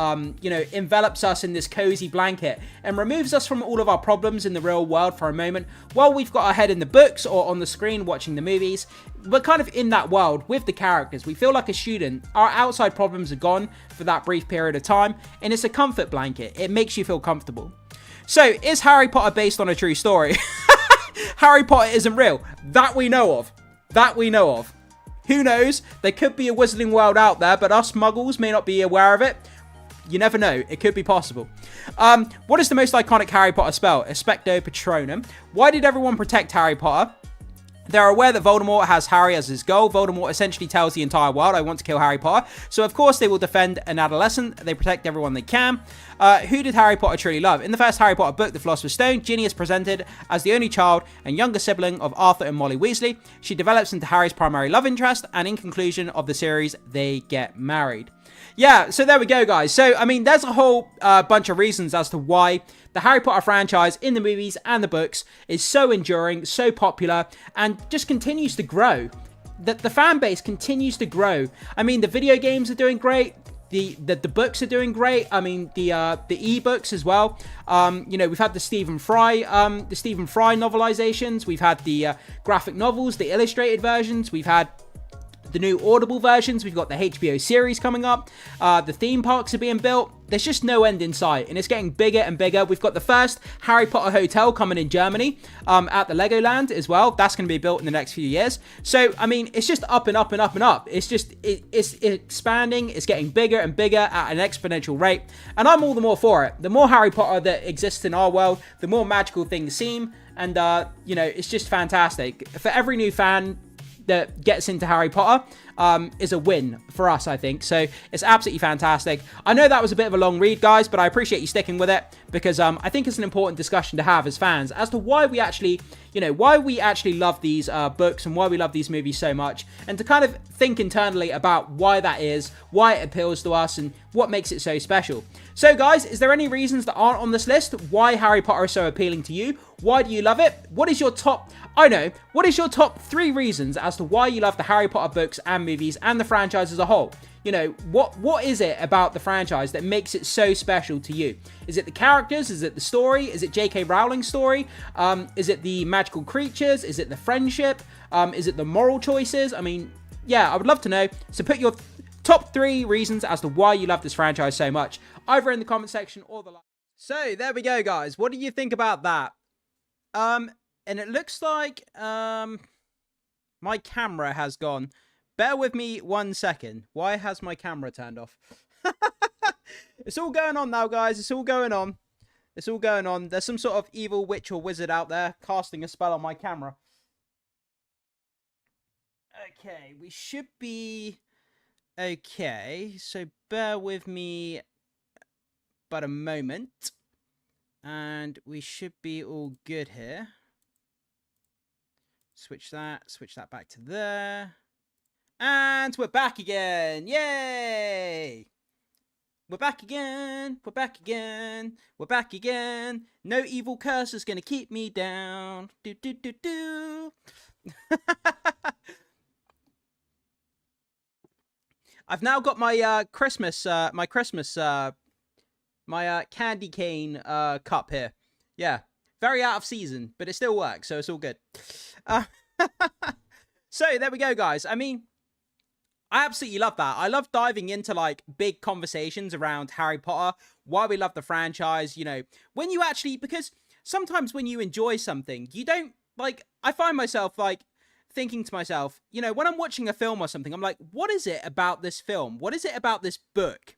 envelops us in this cozy blanket and removes us from all of our problems in the real world for a moment. While we've got our head in the books or on the screen watching the movies, we're kind of in that world with the characters. We feel like a student. Our outside problems are gone for that brief period of time, and it's a comfort blanket. It makes you feel comfortable. So, is Harry Potter based on a true story? Harry Potter isn't real. That we know of. Who knows? There could be a wizarding world out there, but us muggles may not be aware of it. You never know. It could be possible. What is the most iconic Harry Potter spell? Expecto Patronum. Why did everyone protect Harry Potter? They're aware that Voldemort has Harry as his goal. Voldemort essentially tells the entire world, I want to kill Harry Potter. So, of course, they will defend an adolescent. They protect everyone they can. Who did Harry Potter truly love? In the first Harry Potter book, The Philosopher's Stone, Ginny is presented as the only child and younger sibling of Arthur and Molly Weasley. She develops into Harry's primary love interest, and in conclusion of the series, they get married. Yeah, so there we go, guys. So, I mean, there's a whole bunch of reasons as to why the Harry Potter franchise in the movies and the books is so enduring, so popular, and just continues to grow. The fan base continues to grow. I mean, the video games are doing great. The books are doing great. I mean, the ebooks as well. We've had the Stephen Fry novelizations. We've had the graphic novels, the illustrated versions. We've had the new Audible versions. We've got the HBO series coming up. The theme parks are being built. There's just no end in sight, and it's getting bigger and bigger. We've got the first Harry Potter hotel coming in Germany at the Legoland as well. That's going to be built in the next few years. So, I mean, it's just up and up and up and up. It's just, it's expanding. It's getting bigger and bigger at an exponential rate, and I'm all the more for it. The more Harry Potter that exists in our world, the more magical things seem, and, it's just fantastic. For every new fan that gets into Harry Potter is a win for us, I think. So it's absolutely fantastic. I know that was a bit of a long read, guys, but I appreciate you sticking with it because I think it's an important discussion to have as fans as to why we actually, love these books and why we love these movies so much, and to kind of think internally about why that is, why it appeals to us, and what makes it so special. So, guys, is there any reasons that aren't on this list why Harry Potter is so appealing to you? Why do you love it? What is your top 3 reasons as to why you love the Harry Potter books and movies and the franchise as a whole? You know, what is it about the franchise that makes it so special to you? Is it the characters? Is it the story? Is it J.K. Rowling's story? Is it the magical creatures? Is it the friendship? Is it the moral choices? I mean, yeah, I would love to know. So put your top 3 reasons as to why you love this franchise so much, either in the comment section or the like. So there we go, guys. What do you think about that? And it looks like my camera has gone. Bear with me 1 second. Why has my camera turned off? It's all going on now, guys. It's all going on. It's all going on. There's some sort of evil witch or wizard out there casting a spell on my camera. Okay, we should be okay. So bear with me but a moment. And we should be all good here. Switch that back to there. And we're back again. Yay! We're back again. We're back again. We're back again. No evil curse is going to keep me down. Do, do, do, do. I've now got my Christmas candy cane cup here. Yeah. Very out of season, but it still works, so it's all good. So there we go, guys. I mean, I absolutely love that. I love diving into like big conversations around Harry Potter, why we love the franchise, you know, when you actually, because sometimes when you enjoy something, you don't like, I find myself like thinking to myself, you know, when I'm watching a film or something, I'm like, what is it about this film? What is it about this book?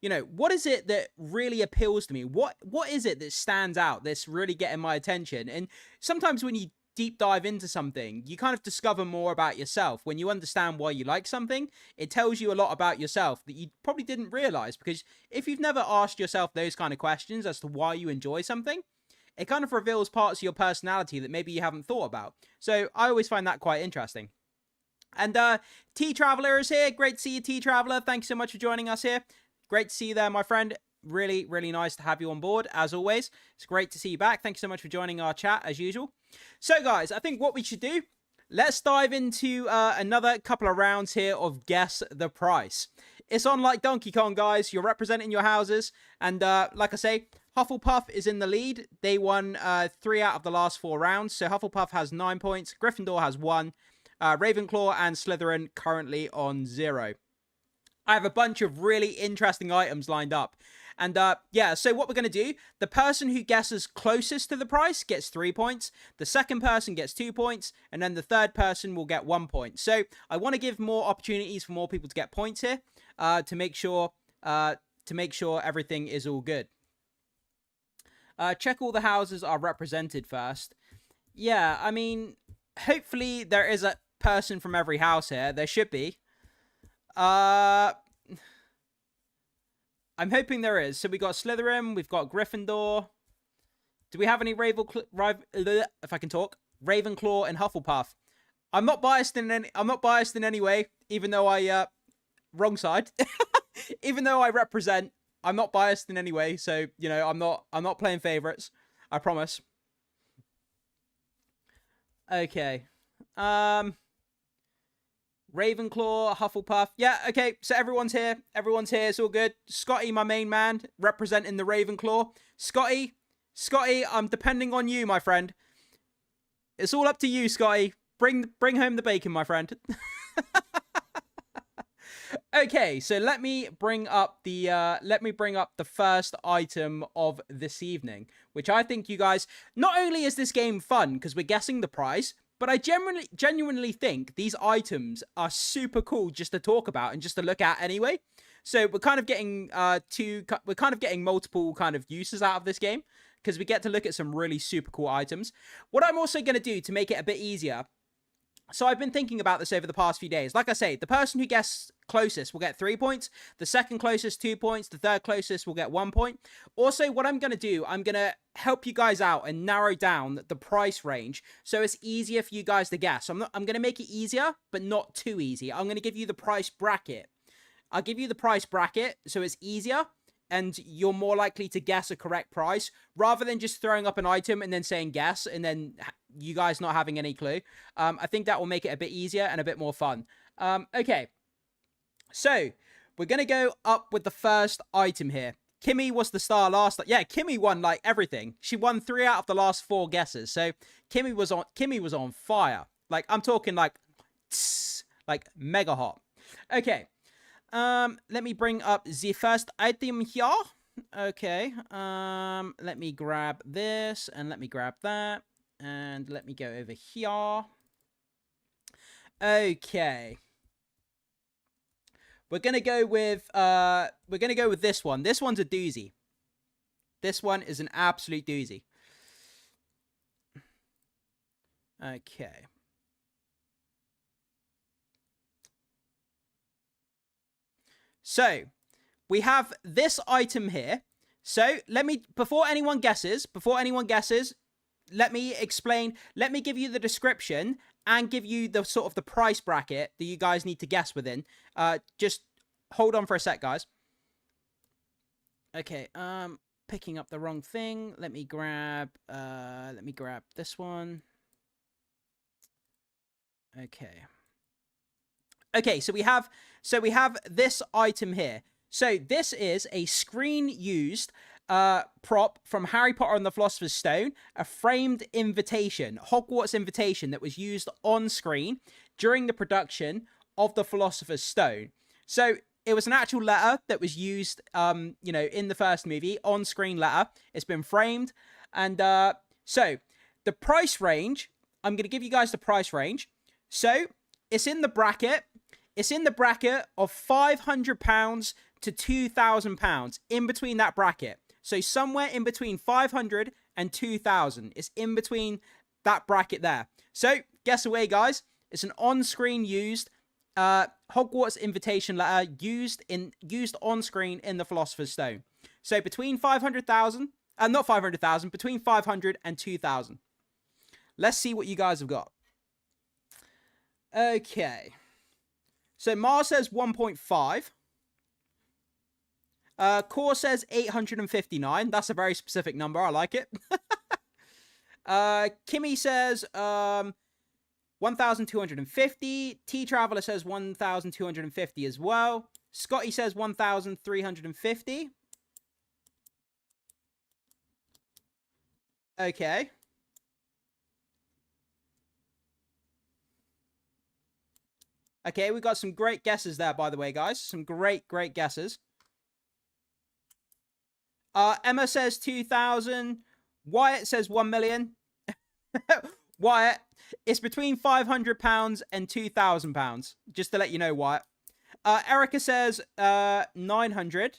You know, what is it that really appeals to me? What is it that stands out that's really getting my attention? And sometimes when you deep dive into something, you kind of discover more about yourself. When you understand why you like something, it tells you a lot about yourself that you probably didn't realize, because if you've never asked yourself those kind of questions as to why you enjoy something, it kind of reveals parts of your personality that maybe you haven't thought about. So I always find that quite interesting. And T-Traveler is here. Great to see you, T-Traveler. Thanks so much for joining us here. Great to see you there, my friend. Really, really nice to have you on board, as always. It's great to see you back. Thank you so much for joining our chat, as usual. So, guys, I think what we should do, let's dive into another couple of rounds here of Guess the Price. It's on like Donkey Kong, guys. You're representing your houses. And like I say, Hufflepuff is in the lead. They won 3 out of the last 4 rounds. So Hufflepuff has 9 points. Gryffindor has 1. Ravenclaw and Slytherin currently on 0. I have a bunch of really interesting items lined up. And yeah, so what we're going to do, the person who guesses closest to the price gets 3 points. The second person gets 2 points. And then the third person will get 1 point. So I want to give more opportunities for more people to get points here to make sure everything is all good. Check all the houses are represented first. Yeah, I mean, hopefully there is a person from every house here. There should be. I'm hoping there is. So we got Slytherin, we've got Gryffindor. Do we have any if I can talk, Ravenclaw and Hufflepuff? I'm not biased in any way, even though I wrong side. Even though I represent, I'm not biased in any way. So, you know, I'm not playing favorites. I promise. Okay. Ravenclaw, Hufflepuff. Yeah, okay, so everyone's here. Everyone's here. It's all good. Scotty, my main man, representing the Ravenclaw. Scotty, I'm depending on you, my friend. It's all up to you, Scotty. Bring home the bacon, my friend. Okay, so let me bring up the first item of this evening, which I think you guys, not only is this game fun because we're guessing the price, but I genuinely think these items are super cool just to talk about and just to look at anyway. So we're kind of getting multiple kind of uses out of this game because we get to look at some really super cool items. What I'm also going to do to make it a bit easier, so I've been thinking about this over the past few days. Like I say, the person who guesses closest will get 3 points. The second closest, 2 points. The third closest will get 1 point. Also, what I'm going to do, I'm going to help you guys out and narrow down the price range so it's easier for you guys to guess. I'm going to make it easier, but not too easy. I'm going to give you the price bracket. I'll give you the price bracket so it's easier and you're more likely to guess a correct price rather than just throwing up an item and then saying guess and then you guys not having any clue. I think that will make it a bit easier and a bit more fun. Okay, so we're going to go up with the first item here. Kimmy was the star last. Yeah, Kimmy won like everything. She won 3 out of the last 4 guesses. So Kimmy was on fire. Like I'm talking like mega hot. Okay. Let me bring up the first item here. Okay. Let me grab this and let me grab that and let me go over here. Okay. We're gonna go with this one. This one's a doozy. This one is an absolute doozy. Okay. So we have this item here. So before anyone guesses, let me explain. Let me give you the description and give you the sort of the price bracket that you guys need to guess within. Just hold on for a sec, guys. Okay, picking up the wrong thing. Let me grab this one. Okay. Okay, so we have this item here. So this is a screen used prop from Harry Potter and the Philosopher's Stone, a framed invitation, Hogwarts invitation that was used on screen during the production of the Philosopher's Stone. So it was an actual letter that was used, you know, in the first movie, on-screen letter. It's been framed. And so the price range, I'm going to give you guys the price range. So it's in the bracket. It's in the bracket of £500 to £2,000, in between that bracket. So somewhere in between 500 and 2,000. It's in between that bracket there. So guess away, guys. It's an on-screen used Hogwarts invitation letter used on screen in the Philosopher's Stone. So between 500,000, not 500,000, between 500 and 2,000. Let's see what you guys have got. Okay. So Mars says 1.5. Core says 859. That's a very specific number. I like it. Kimmy says 1,250. T-Traveler says 1,250 as well. Scotty says 1,350. Okay. Okay, we got some great guesses there, by the way, guys. Some great guesses. Emma says 2,000. Wyatt says 1 million. Wyatt, it's between £500 and £2,000. Just to let you know, Wyatt. Erica says 900.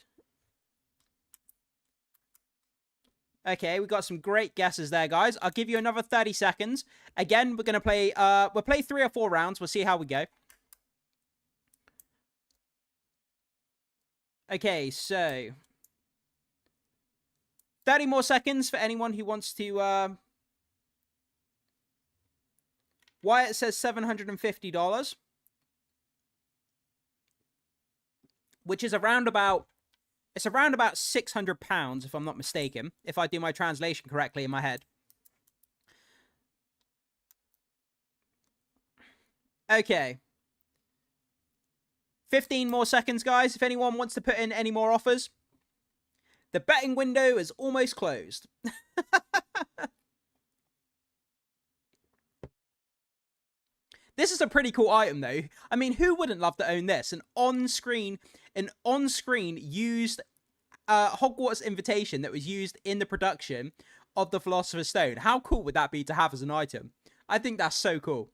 Okay, we got some great guesses there, guys. I'll give you another 30 seconds. Again, we're gonna play. We'll play 3 or 4 rounds. We'll see how we go. Okay, so 30 more seconds for anyone who wants to... Wyatt says $750. Which is around about... It's around about £600, if I'm not mistaken. If I do my translation correctly in my head. Okay. 15 more seconds, guys. If anyone wants to put in any more offers. The betting window is almost closed. This is a pretty cool item, though. I mean, who wouldn't love to own this? An on-screen used Hogwarts invitation that was used in the production of the Philosopher's Stone. How cool would that be to have as an item? I think that's so cool.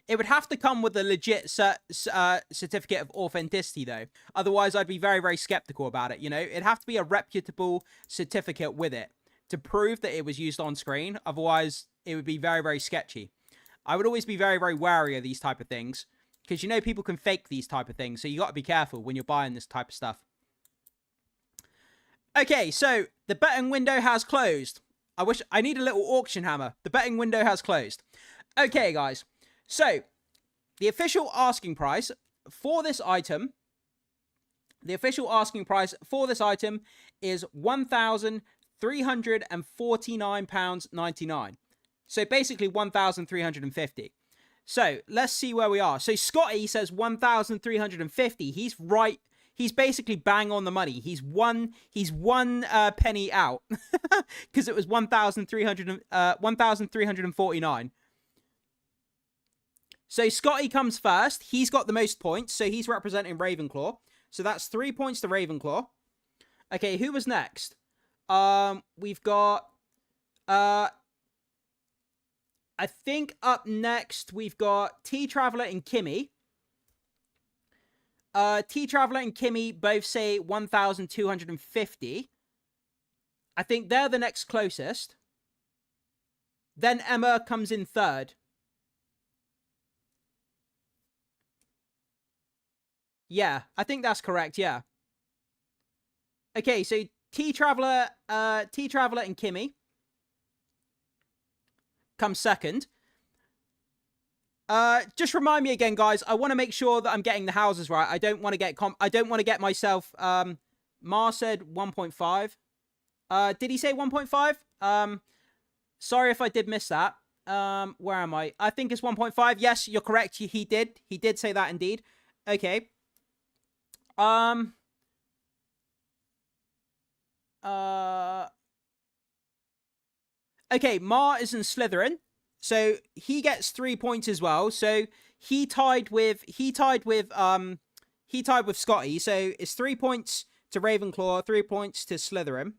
It would have to come with a legit certificate of authenticity, though. Otherwise, I'd be very, very skeptical about it, you know? It'd have to be a reputable certificate with it to prove that it was used on screen. Otherwise, it would be very, very sketchy. I would always be very, very wary of these type of things. Because, you know, people can fake these type of things. So you got to be careful when you're buying this type of stuff. Okay, so the betting window has closed. I need a little auction hammer. The betting window has closed. Okay, guys. So, the official asking price for this item, is £1,349.99. So basically 1,350. So let's see where we are. So Scotty says 1,350. He's right. He's basically bang on the money. He's one penny out because it was 1,349. So Scotty comes first. He's got the most points, so he's representing Ravenclaw. So that's 3 points to Ravenclaw. Okay, who was next? We've got I think up next we've got T Traveler and Kimmy. T Traveler and Kimmy both say 1,250. I think they're the next closest. Then Emma comes in third. Yeah, I think that's correct, yeah. Okay, so T Traveler and Kimmy come second. Just remind me again, guys. I want to make sure that I'm getting the houses right. I don't want to get myself. Mar said 1.5. Did he say 1.5? Sorry if I did miss that. Where am I? I think it's 1.5. Yes, you're correct. He did. He did say that indeed. Okay. Okay, Mar is in Slytherin, so he gets 3 points as well. So he tied with Scotty. So it's 3 points to Ravenclaw, 3 points to Slytherin.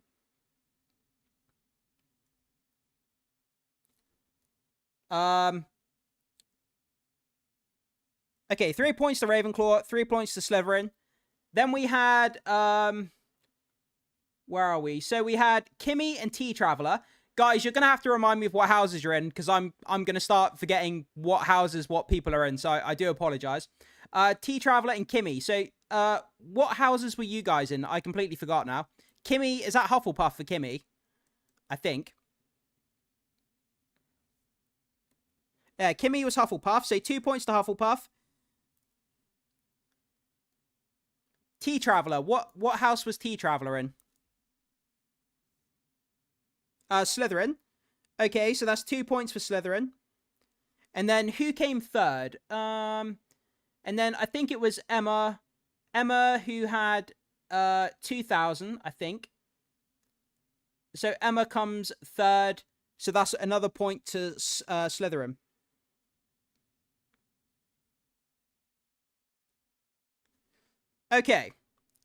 Okay, 3 points to Ravenclaw, 3 points to Slytherin. Then we had where are we? So we had Kimmy and T Traveler. Guys, you're going to have to remind me of what houses you're in, because I'm going to start forgetting what houses what people are in, so I do apologize. T Traveler and Kimmy. So, what houses were you guys in? I completely forgot now. Kimmy, is that Hufflepuff for Kimmy? I think. Yeah, Kimmy was Hufflepuff, so 2 points to Hufflepuff. T Traveler, what house was T Traveler in? Slytherin. Okay, so that's 2 points for Slytherin. And then who came third? And then I think it was Emma. Emma, who had 2,000, I think. So Emma comes third. So that's another point to Slytherin. Okay,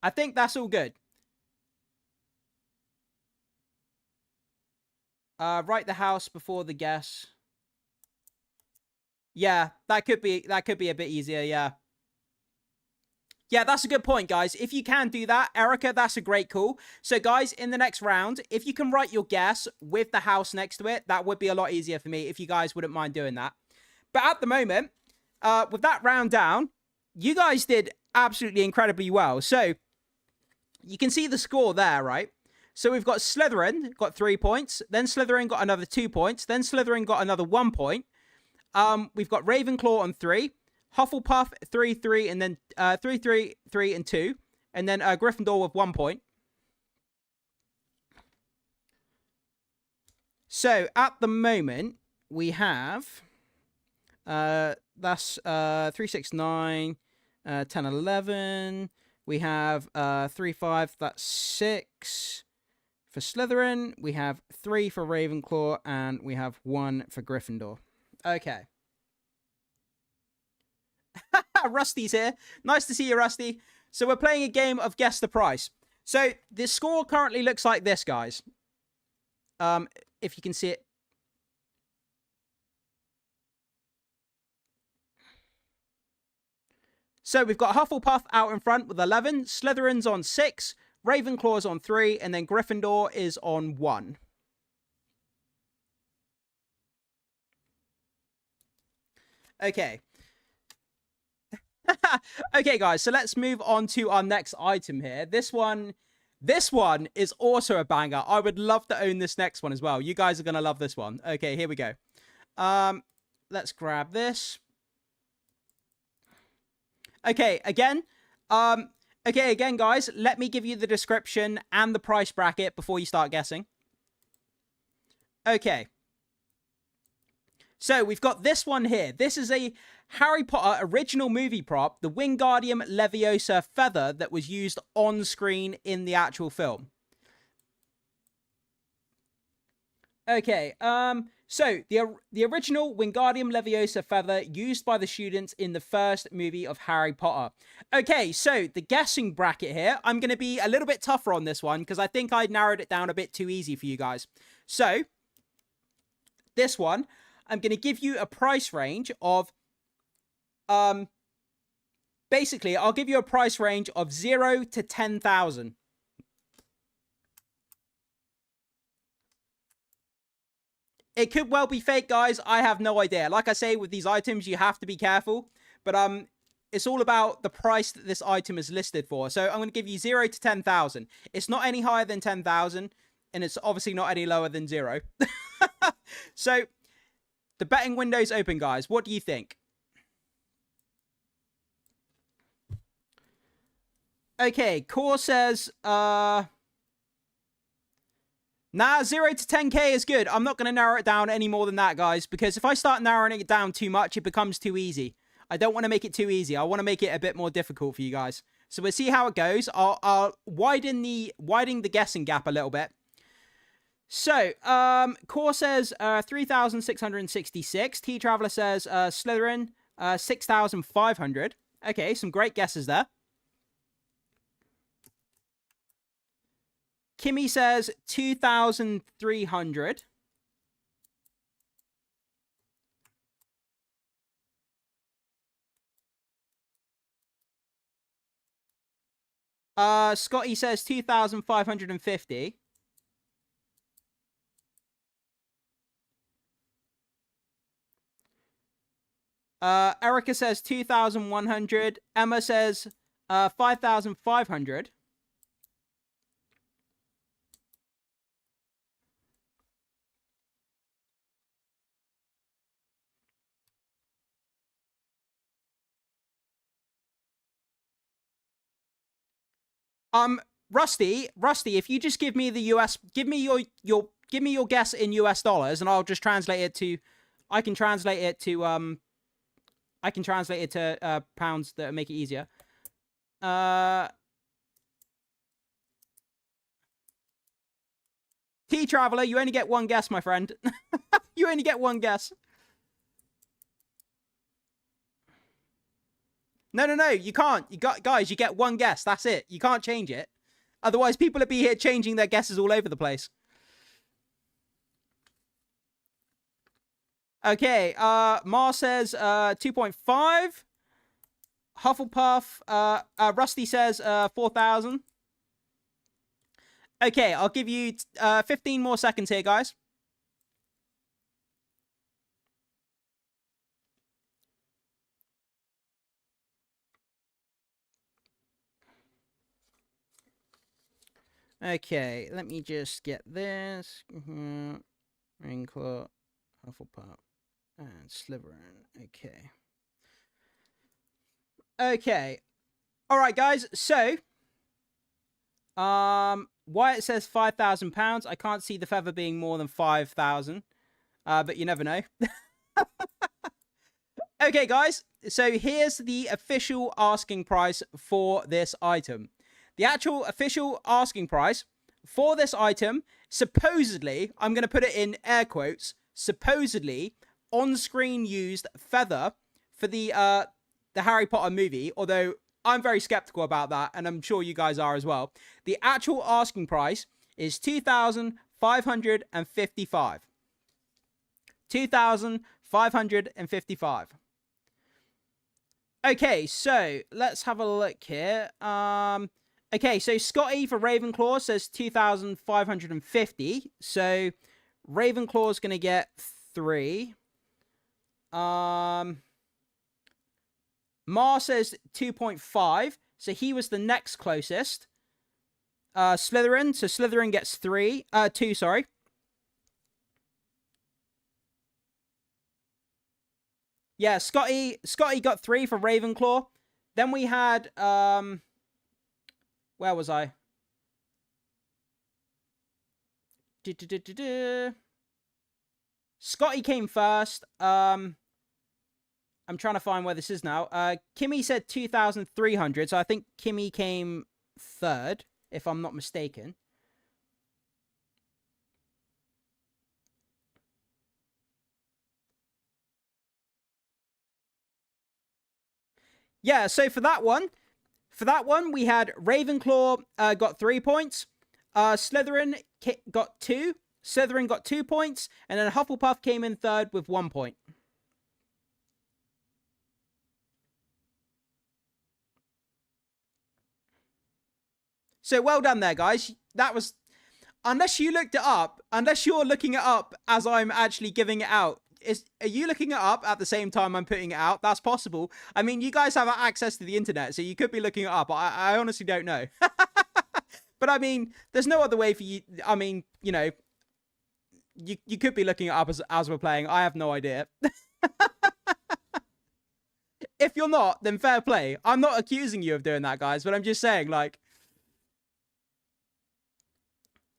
I think that's all good. Write the house before the guess. Yeah, that could be a bit easier, yeah. Yeah, that's a good point, guys. If you can do that, Erica, that's a great call. So, guys, in the next round, if you can write your guess with the house next to it, that would be a lot easier for me if you guys wouldn't mind doing that. But at the moment, with that round down, you guys did absolutely incredibly well. So, you can see the score there, right? So we've got Slytherin got 3 points. Then Slytherin got another 2 points. Then Slytherin got another 1 point. We've got Ravenclaw on 3. Hufflepuff 3, 3, and then 3, 3, 3, and 2. And then Gryffindor with 1 point. So at the moment, we have that's 3, 6, 9, 10, 11. We have 3, 5, that's 6. For Slytherin, we have 3 for Ravenclaw, and we have 1 for Gryffindor. Okay. Rusty's here. Nice to see you, Rusty. So we're playing a game of Guess the Price. So the score currently looks like this, guys. If you can see it. So we've got Hufflepuff out in front with 11. Slytherin's on 6. Ravenclaw's on 3, and then Gryffindor is on 1. Okay. Okay, guys, so let's move on to our next item here. This one is also a banger. I would love to own this next one as well. You guys are going to love this one. Okay, here we go. Let's grab this. Okay, again, guys, let me give you the description and the price bracket before you start guessing. Okay. So we've got this one here. This is a Harry Potter original movie prop, the Wingardium Leviosa feather that was used on screen in the actual film. Okay, so the original Wingardium Leviosa feather used by the students in the first movie of Harry Potter. Okay, so the guessing bracket here, I'm going to be a little bit tougher on this one because I think I narrowed it down a bit too easy for you guys. So, this one, I'm going to give you a price range of, basically, I'll give you a price range of 0 to 10,000. It could well be fake, guys. I have no idea. Like I say, with these items, you have to be careful. But it's all about the price that this item is listed for. So I'm going to give you 0 to 10,000. It's not any higher than 10,000, and it's obviously not any lower than 0. So the betting window's open, guys. What do you think? Okay, Core says, nah, 0 to 10k is good. I'm not going to narrow it down any more than that, guys, because if I start narrowing it down too much, it becomes too easy. I don't want to make it too easy. I want to make it a bit more difficult for you guys. So we'll see how it goes. I'll widen the guessing gap a little bit. So, Core says 3,666. T-Traveler says Slytherin 6,500. Okay, some great guesses there. Kimmy says 2,300. Scotty says 2,550. Erica says 2,100. Emma says 5,500. Rusty, if you just give me the US, give me your guess in US dollars, and I'll just translate it to, I can translate it to pounds that make it easier. T-Traveler, you only get one guess, my friend. You only get one guess. No, you can't. Guys, you get one guess. That's it. You can't change it. Otherwise, people would be here changing their guesses all over the place. Okay, Mars says 2.5. Hufflepuff, Rusty says 4,000. Okay, I'll give you 15 more seconds here, guys. Okay, let me just get this. Ravenclaw, Hufflepuff, and Slytherin. Okay. Okay. All right, guys. So, Wyatt says £5,000. I can't see the feather being more than 5,000. But you never know. Okay, guys. So here's the official asking price for this item. The actual official asking price for this item, supposedly, I'm going to put it in air quotes, supposedly on-screen used feather for the Harry Potter movie, although I'm very skeptical about that, and I'm sure you guys are as well. The actual asking price is 2,555. 2,555. Okay, so let's have a look here. Okay, so Scotty for Ravenclaw says 2,550. So Ravenclaw's going to get 3. Mar says 2.5. So he was the next closest. Slytherin. So Slytherin gets 2, sorry. Yeah, Scotty got 3 for Ravenclaw. Then we had, where was I? Scotty came first. I'm trying to find where this is now. Kimmy said 2,300, so I think Kimmy came third, if I'm not mistaken. Yeah, so for that one, we had Ravenclaw got 3 points. Slytherin got 2. Slytherin got 2 points, and then Hufflepuff came in third with 1 point. So well done there, guys. That was, unless you looked it up, unless you're looking it up as I'm actually giving it out. Are you looking it up at the same time I'm putting it out? That's possible. I mean, you guys have access to the internet, so you could be looking it up. I honestly don't know. But I mean, there's no other way for you. I mean, you know, you could be looking it up as we're playing. I have no idea. If you're not, then fair play. I'm not accusing you of doing that, guys, but I'm just saying, like,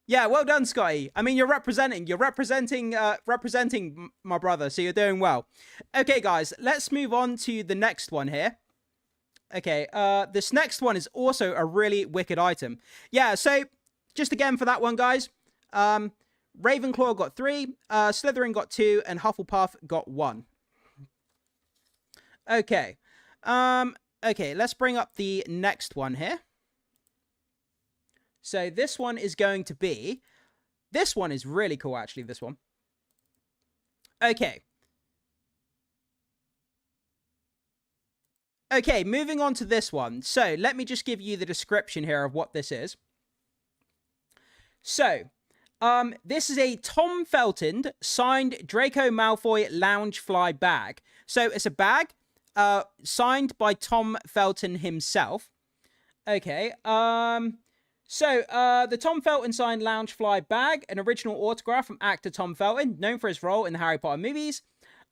yeah, well done, Scotty. I mean, you're representing my brother, so you're doing well. Okay, guys, let's move on to the next one here. Okay, this next one is also a really wicked item. Yeah, so just again for that one, guys, Ravenclaw got 3, Slytherin got 2, and Hufflepuff got 1. Okay, okay, let's bring up the next one here. So this one is going to be... This one is really cool, actually, this one. Okay. Okay, moving on to this one. So let me just give you the description here of what this is. So, this is a Tom Felton signed Draco Malfoy Loungefly bag. So it's a bag signed by Tom Felton himself. Okay, So, the Tom Felton signed Loungefly bag, an original autograph from actor Tom Felton, known for his role in the Harry Potter movies.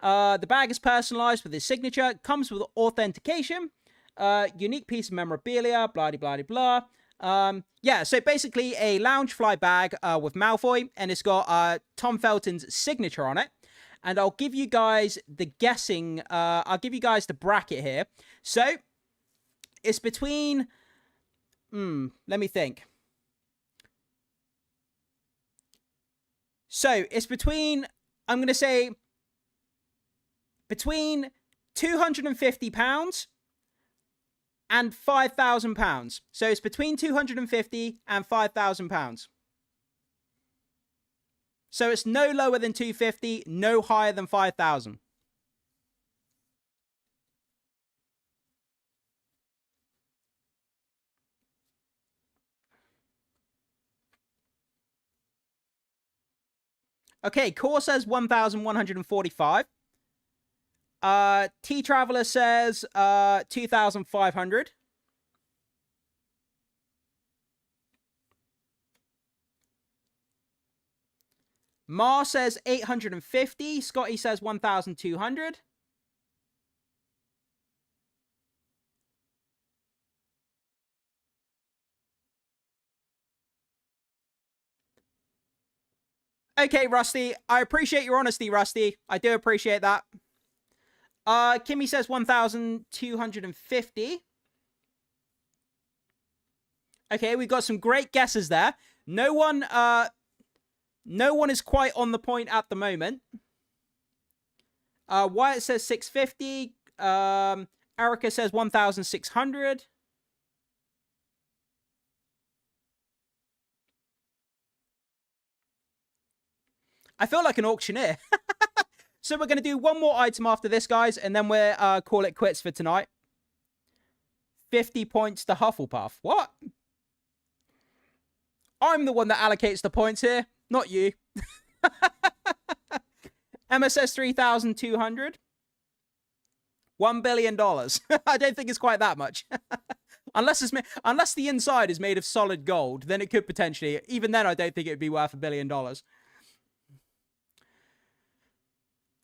The bag is personalized with his signature, comes with authentication, unique piece of memorabilia, blah-de-blah-de-blah. Yeah, so basically a Loungefly bag with Malfoy, and it's got Tom Felton's signature on it. And I'll give you guys the guessing, I'll give you guys the bracket here. So, it's between... let me think. So, it's between, I'm going to say, between £250 and £5,000. So, it's between £250 and £5,000. So, it's no lower than £250, no higher than £5,000. Okay, Core says 1,145. T Traveler says 2,500. Mar says 850. Scotty says 1,200. Okay, Rusty. I appreciate your honesty, Rusty. I do appreciate that. Kimmy says 1,250. Okay, we've got some great guesses there. No one is quite on the point at the moment. Wyatt says 650. Erica says 1,600. I feel like an auctioneer. So we're going to do one more item after this, guys, and then we'll call it quits for tonight. 50 points to Hufflepuff. What? I'm the one that allocates the points here, not you. Emma says 3,200. $1 billion. I don't think it's quite that much. Unless the inside is made of solid gold, then it could potentially. Even then, I don't think it would be worth $1 billion.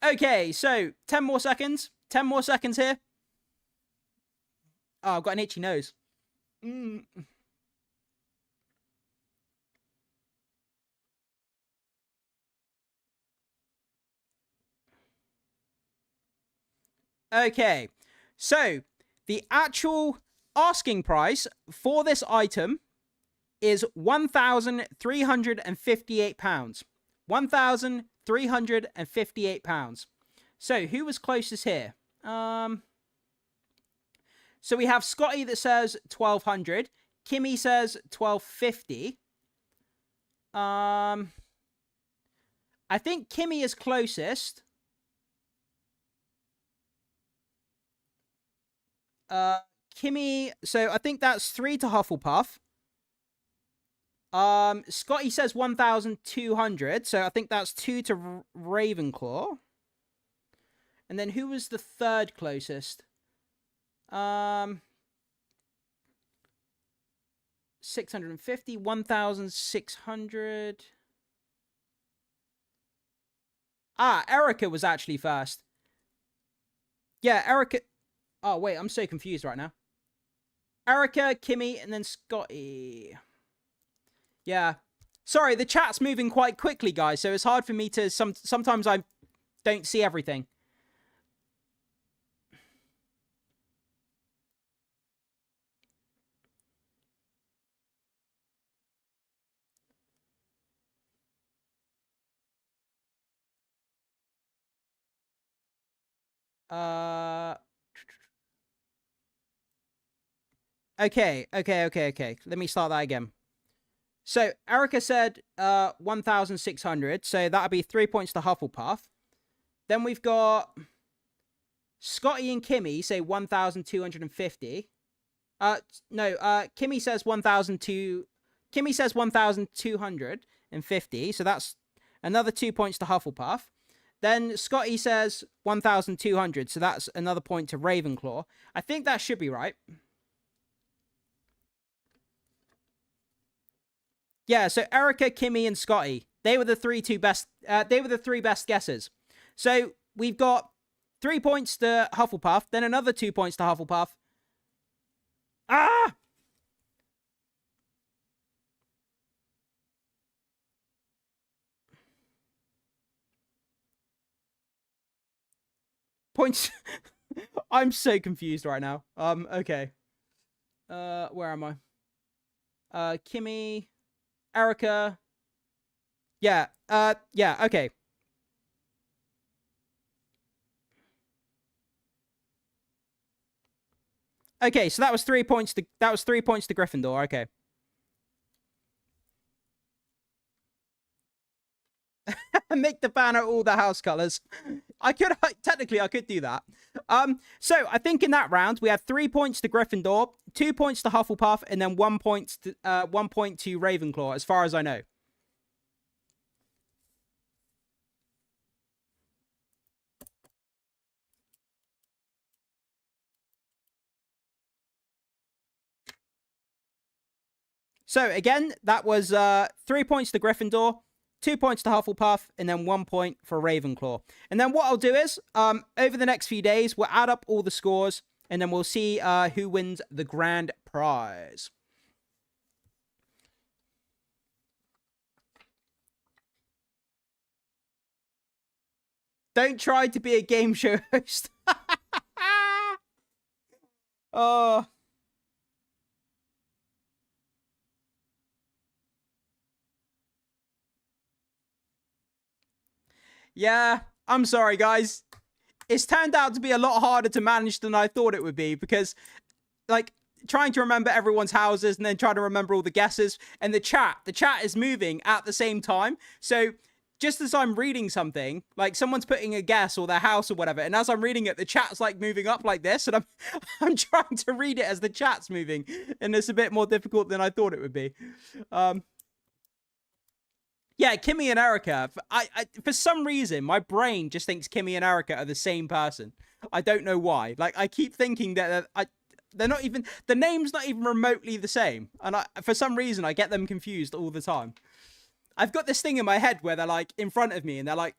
Okay, so 10 more seconds. 10 more seconds here. Oh, I've got an itchy nose. Okay, so the actual asking price for this item is £1,358. £1,358. So who was closest here? So we have Scotty that says 1,200. Kimmy says 1,250. I think Kimmy is closest. Kimmy, so I think that's 3 to Hufflepuff. Scotty says 1,200, so I think that's 2 to Ravenclaw. And then who was the third closest? 650, 1,600. Erica was actually first. Yeah, Erica. Oh, wait, I'm so confused right now. Erica, Kimmy, and then Scotty. Yeah. Sorry, the chat's moving quite quickly, guys, so it's hard for me to... Sometimes I don't see everything. Okay. Let me start that again. So, Erica said 1,600, so that would be 3 points to Hufflepuff. Then we've got Scotty and Kimmy say 1,250. Kimmy says 1,250, so that's another 2 points to Hufflepuff. Then Scotty says 1,200, so that's another point to Ravenclaw. I think that should be right. Yeah, so Erica, Kimmy, and Scotty, they were the three best guesses. So we've got 3 points to Hufflepuff, then another 2 points to Hufflepuff. Points. I'm so confused right now. Okay. Where am I? Kimmy, Erica. Yeah. Okay. Okay, so that was 3 points to Gryffindor. Okay. Make the banner all the house colors. Technically I could do that. So I think in that round we had 3 points to Gryffindor, 2 points to Hufflepuff, and then 1 point to Ravenclaw, as far as I know. So again, that was 3 points to Gryffindor, 2 points to Hufflepuff, and then 1 point for Ravenclaw. And then what I'll do is, over the next few days, we'll add up all the scores, and then we'll see who wins the grand prize. Don't try to be a game show host. Oh. Yeah, I'm sorry, guys. It's turned out to be a lot harder to manage than I thought it would be, because, like, trying to remember everyone's houses and then trying to remember all the guesses, and the chat is moving at the same time. So just as I'm reading something, like someone's putting a guess or their house or whatever, and as I'm reading it, the chat's like moving up like this, and I'm trying to read it as the chat's moving, and it's a bit more difficult than I thought it would be. Yeah, Kimmy and Erica. For some reason, my brain just thinks Kimmy and Erica are the same person. I don't know why. Like, I keep thinking that they're not even... The name's not even remotely the same. And for some reason, I get them confused all the time. I've got this thing in my head where they're, like, in front of me, and they're like,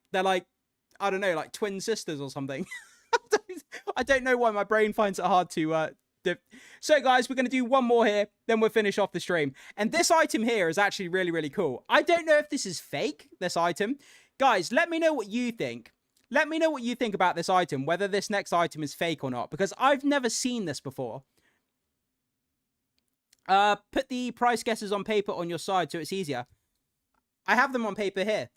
I don't know, like twin sisters or something. I don't know why my brain finds it hard to... So guys, we're going to do one more here, then we'll finish off the stream. And this item here is actually really, really cool. I don't know if this is fake, this item. Guys, let me know what you think. Let me know what you think about this item, whether this next item is fake or not, because I've never seen this before. Put the price guesses on paper on your side so it's easier. I have them on paper here.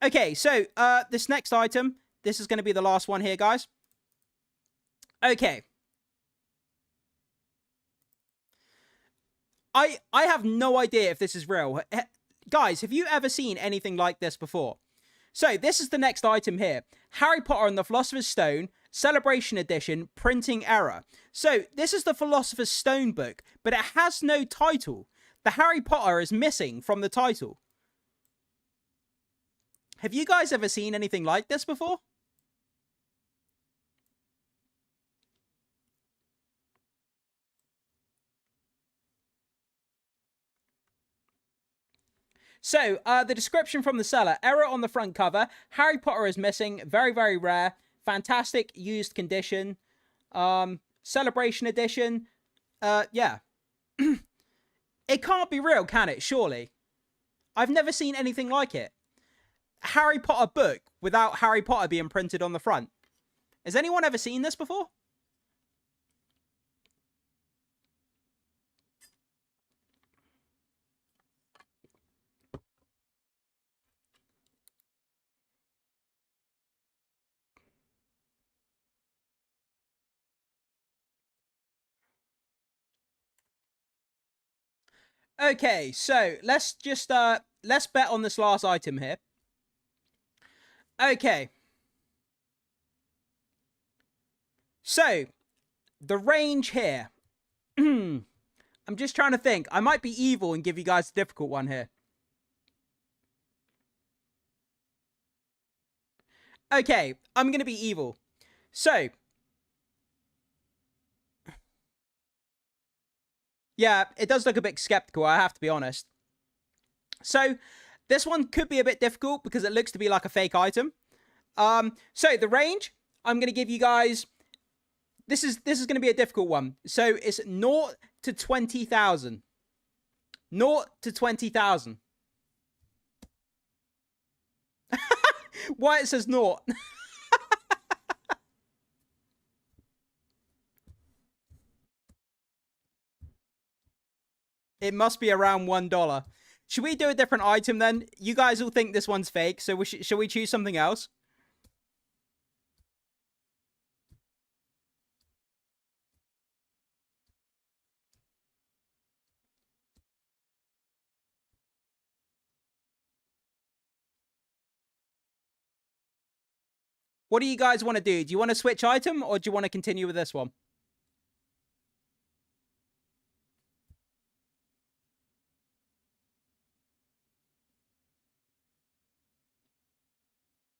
Okay, so this next item, this is going to be the last one here, guys. Okay. I have no idea if this is real. Guys, have you ever seen anything like this before? So, this is the next item here. Harry Potter and the Philosopher's Stone, Celebration Edition, printing error. So, this is the Philosopher's Stone book, but it has no title. The Harry Potter is missing from the title. Have you guys ever seen anything like this before? So, the description from the seller. Error on the front cover. Harry Potter is missing. Very, very rare. Fantastic used condition. Celebration edition. Yeah. It can't be real, can it? Surely. I've never seen anything like it. Harry Potter book without Harry Potter being printed on the front. Has anyone ever seen this before? Okay, so let's just let's bet on this last item here. Okay. So, the range here. I'm just trying to think. I might be evil and give you guys a difficult one here. Okay, I'm going to be evil. So, yeah, it does look a bit skeptical, I have to be honest. So, this one could be a bit difficult because it looks to be like a fake item. So, the range, I'm going to give you guys... This is going to be a difficult one. So, it's 0 to 20,000. 0 to 20,000. Why it says 0? It must be around $1. Should we do a different item then? You guys all think this one's fake, so shall we choose something else? What do you guys want to do? Do you want to switch item or do you want to continue with this one?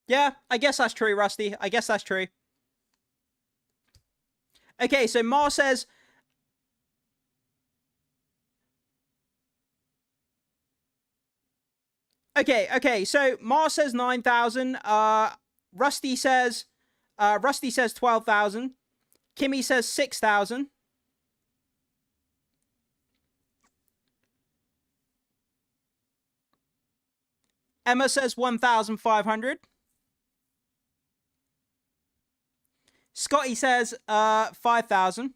Yeah, I guess that's true, Rusty. I guess that's true. Okay, so Mar says... Okay, so Mar says 9,000. Rusty says 12,000. Kimmy says 6,000. Emma says 1,500. Scotty says 5,000.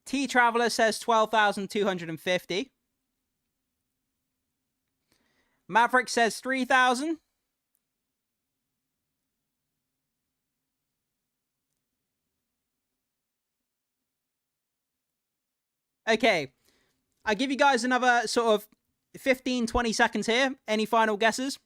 T Traveler says 12,250. Maverick says 3,000. Okay. I'll give you guys another sort of 15, 20 seconds here. Any final guesses?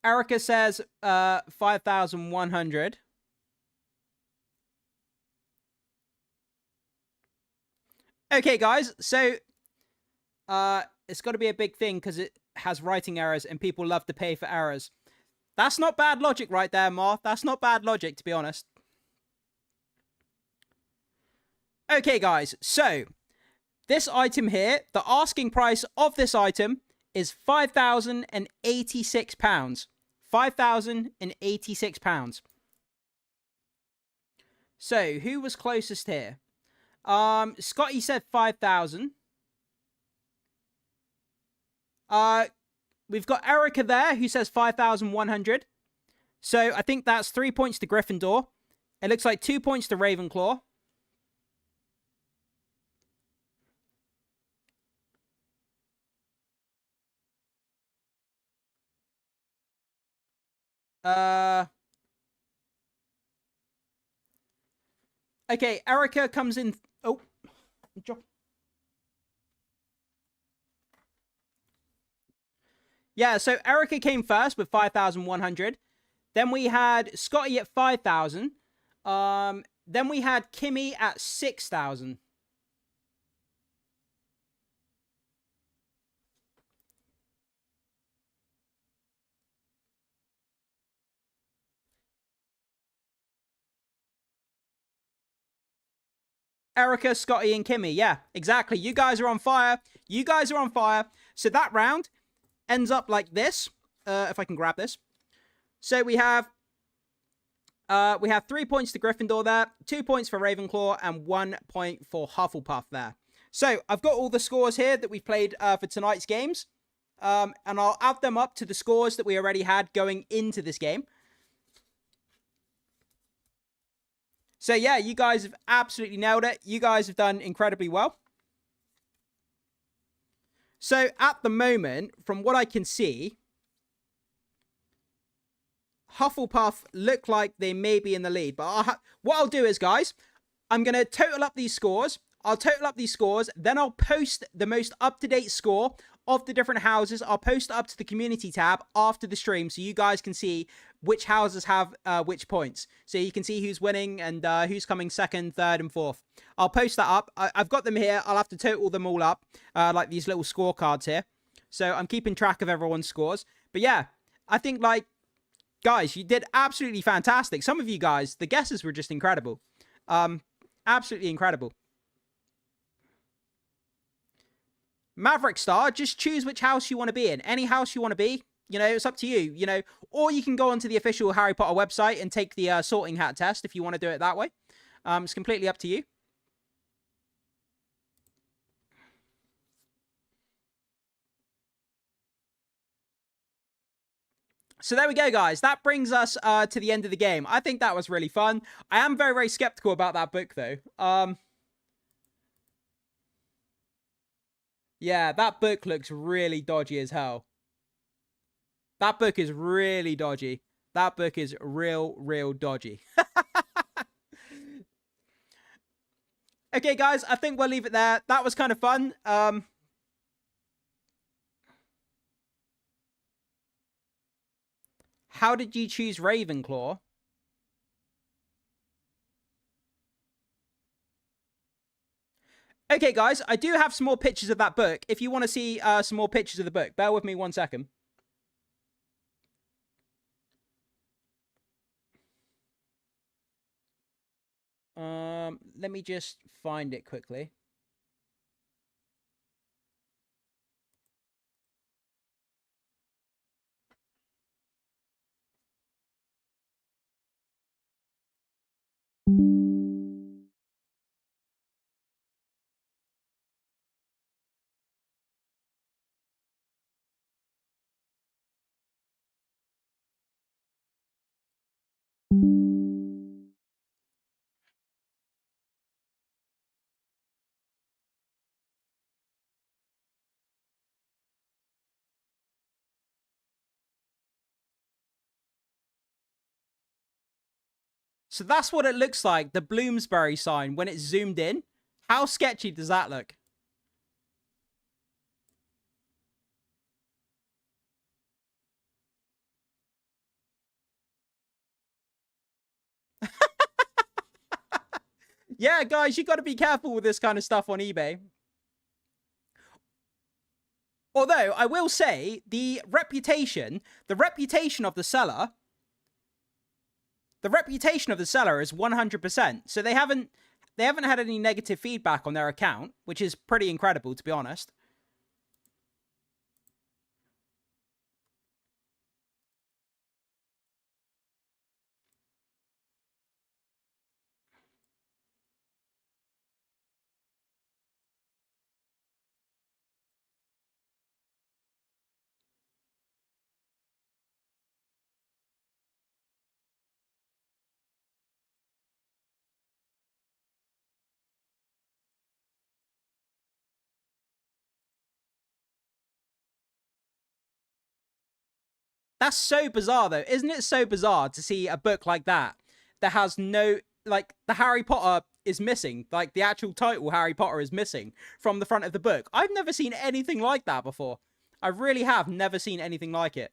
Erica says 5,100. Okay, guys. So, it's got to be a big thing because has writing errors and people love to pay for errors. That's not bad logic right there, Marth. That's not bad logic, to be honest. Okay, guys. So, this item here, the asking price of this item is £5,086. £5,086. So, who was closest here? Scotty said 5,000. We've got Erica there who says 5,100. So I think that's 3 points to Gryffindor. It looks like 2 points to Ravenclaw. Okay, Erica comes in. Oh, yeah. So Erica came first with 5,100. Then we had Scotty at 5,000. Then we had Kimmy at 6,000. Erica, Scotty, and Kimmy. Yeah, exactly. You guys are on fire. You guys are on fire. So that round ends up like this. If I can grab this. So we have 3 points to Gryffindor there, 2 points for Ravenclaw, and 1 point for Hufflepuff there. So I've got all the scores here that we've played for tonight's games. And I'll add them up to the scores that we already had going into this game. So yeah, you guys have absolutely nailed it. You guys have done incredibly well. So at the moment, from what I can see, Hufflepuff look like they may be in the lead. But what I'll do is, guys, I'm going to total up these scores. I'll total up these scores. Then I'll post the most up-to-date score of the different houses. I'll post it up to the community tab after the stream so you guys can see which houses have which points. So you can see who's winning and who's coming second, third, and fourth. I'll post that up. I've got them here. I'll have to total them all up, like these little scorecards here. So I'm keeping track of everyone's scores. But yeah, I think, like, guys, you did absolutely fantastic. Some of you guys, the guesses were just incredible. Absolutely incredible. Maverick Star, just choose which house you want to be in. Any house you want to be. You know, it's up to you, you know. Or you can go onto the official Harry Potter website and take the sorting hat test if you want to do it that way. It's completely up to you. So there we go, guys. That brings us to the end of the game. I think that was really fun. I am very, very skeptical about that book, though. Yeah, that book looks really dodgy as hell. That book is really dodgy. That book is real dodgy. Okay, guys, I think we'll leave it there. That was kind of fun. How did you choose Ravenclaw? Okay, guys, I do have some more pictures of that book. If you want to see some more pictures of the book, bear with me 1 second. Let me just find it quickly. So that's what it looks like, the Bloomsbury sign, when it's zoomed in. How sketchy does that look? Yeah, guys, you got to be careful with this kind of stuff on eBay. Although I will say the reputation of the seller, is 100%. So they haven't had any negative feedback on their account, which is pretty incredible, to be honest. That's so bizarre, though. Isn't it so bizarre to see a book like that has no, like, the Harry Potter is missing. Like, the actual title, Harry Potter, is missing from the front of the book. I've never seen anything like that before. I really have never seen anything like it.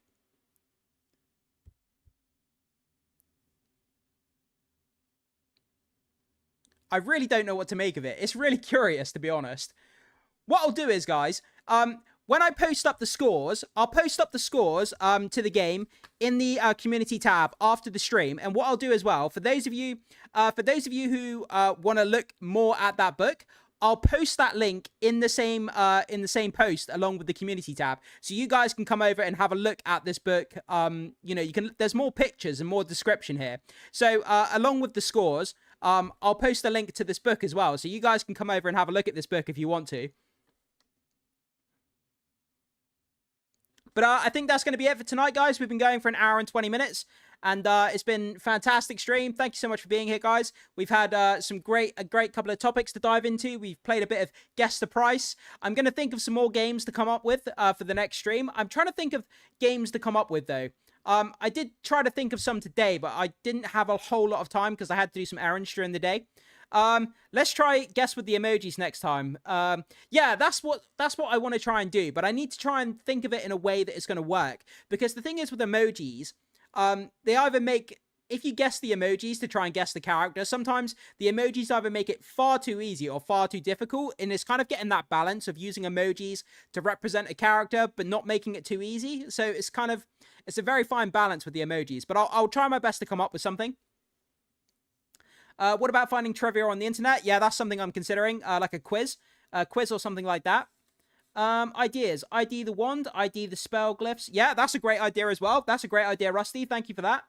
I really don't know what to make of it. It's really curious, to be honest. What I'll do is, guys, when I post up the scores, I'll post up the scores to the game in the community tab after the stream. And what I'll do as well, for those of you who want to look more at that book, I'll post that link in the same post along with the community tab, so you guys can come over and have a look at this book. You know, there's more pictures and more description here. So along with the scores, I'll post a link to this book as well, so you guys can come over and have a look at this book if you want to. But I think that's going to be it for tonight, guys. We've been going for an hour and 20 minutes. And it's been a fantastic stream. Thank you so much for being here, guys. We've had a great couple of topics to dive into. We've played a bit of Guess the Price. I'm going to think of some more games to come up with for the next stream. I'm trying to think of games to come up with, though. I did try to think of some today, but I didn't have a whole lot of time because I had to do some errands during the day. Let's try guess with the emojis next time. Yeah, that's what I want to try and do, but I need to try and think of it in a way that is going to work, because the thing is with emojis, they either make, if you guess the emojis to try and guess the character, sometimes the emojis either make it far too easy or far too difficult, and it's kind of getting that balance of using emojis to represent a character but not making it too easy. So it's a very fine balance with the emojis, but I'll try my best to come up with something. What about finding trivia on the internet? Yeah, that's something I'm considering, like a quiz or something like that. Ideas. ID the wand, ID the spell glyphs. Yeah, that's a great idea as well. That's a great idea, Rusty. Thank you for that.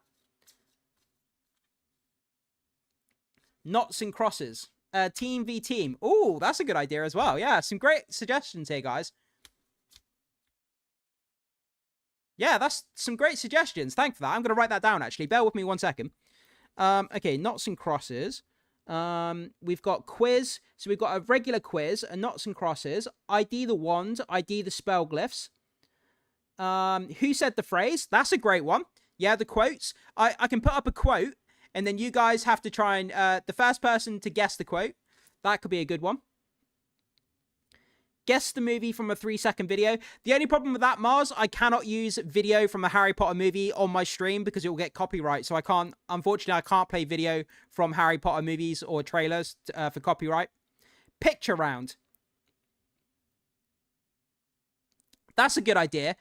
Knots and crosses. Team v team. Oh, that's a good idea as well. Yeah, some great suggestions here, guys. Yeah, that's some great suggestions. Thanks for that. I'm going to write that down, actually. Bear with me 1 second. Okay, knots and crosses. We've got quiz. So we've got a regular quiz, a knots and crosses. ID the wand, ID the spell glyphs. Who said the phrase? That's a great one. Yeah, the quotes. I can put up a quote, and then you guys have to try and, the first person to guess the quote. That could be a good one. Guess the movie from a 3-second video. The only problem with that, Mars, I cannot use video from a Harry Potter movie on my stream because it will get copyright. So unfortunately, I can't play video from Harry Potter movies or trailers for copyright. Picture round. That's a good idea.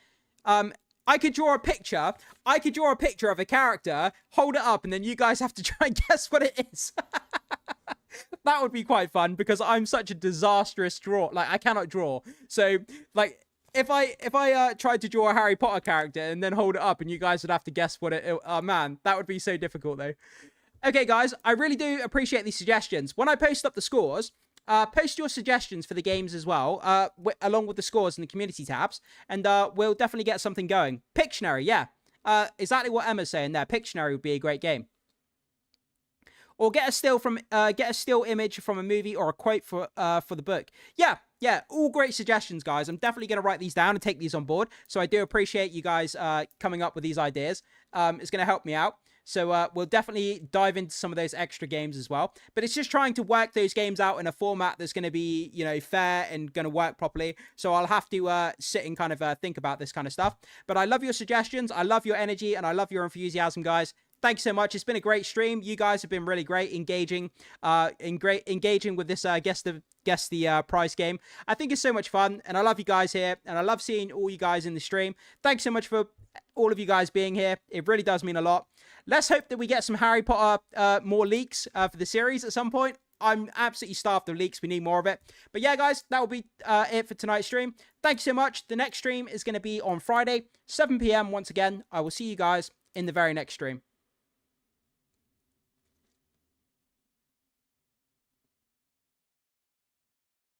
I could draw a picture. I could draw a picture of a character, hold it up, and then you guys have to try and guess what it is. That would be quite fun because I'm such a disastrous drawer. Like, I cannot draw. So, like, if I tried to draw a Harry Potter character and then hold it up and you guys would have to guess what it... Oh, man, that would be so difficult, though. Okay, guys, I really do appreciate these suggestions. When I post up the scores, post your suggestions for the games as well, along with the scores in the community tabs, and we'll definitely get something going. Pictionary, yeah. Exactly what Emma's saying there. Pictionary would be a great game. Or get a still image from a movie or a quote for the book. Yeah, all great suggestions, guys. I'm definitely going to write these down and take these on board. So I do appreciate you guys coming up with these ideas. It's going to help me out. So we'll definitely dive into some of those extra games as well. But it's just trying to work those games out in a format that's going to be, you know, fair and going to work properly. So I'll have to sit and kind of think about this kind of stuff. But I love your suggestions. I love your energy and I love your enthusiasm, guys. Thanks so much. It's been a great stream. You guys have been really great, engaging with this guess the prize game. I think it's so much fun, and I love you guys here, and I love seeing all you guys in the stream. Thanks so much for all of you guys being here. It really does mean a lot. Let's hope that we get some Harry Potter more leaks for the series at some point. I'm absolutely starved of leaks. We need more of it. But yeah, guys, that will be it for tonight's stream. Thank you so much. The next stream is going to be on Friday, 7 p.m. once again. I will see you guys in the very next stream.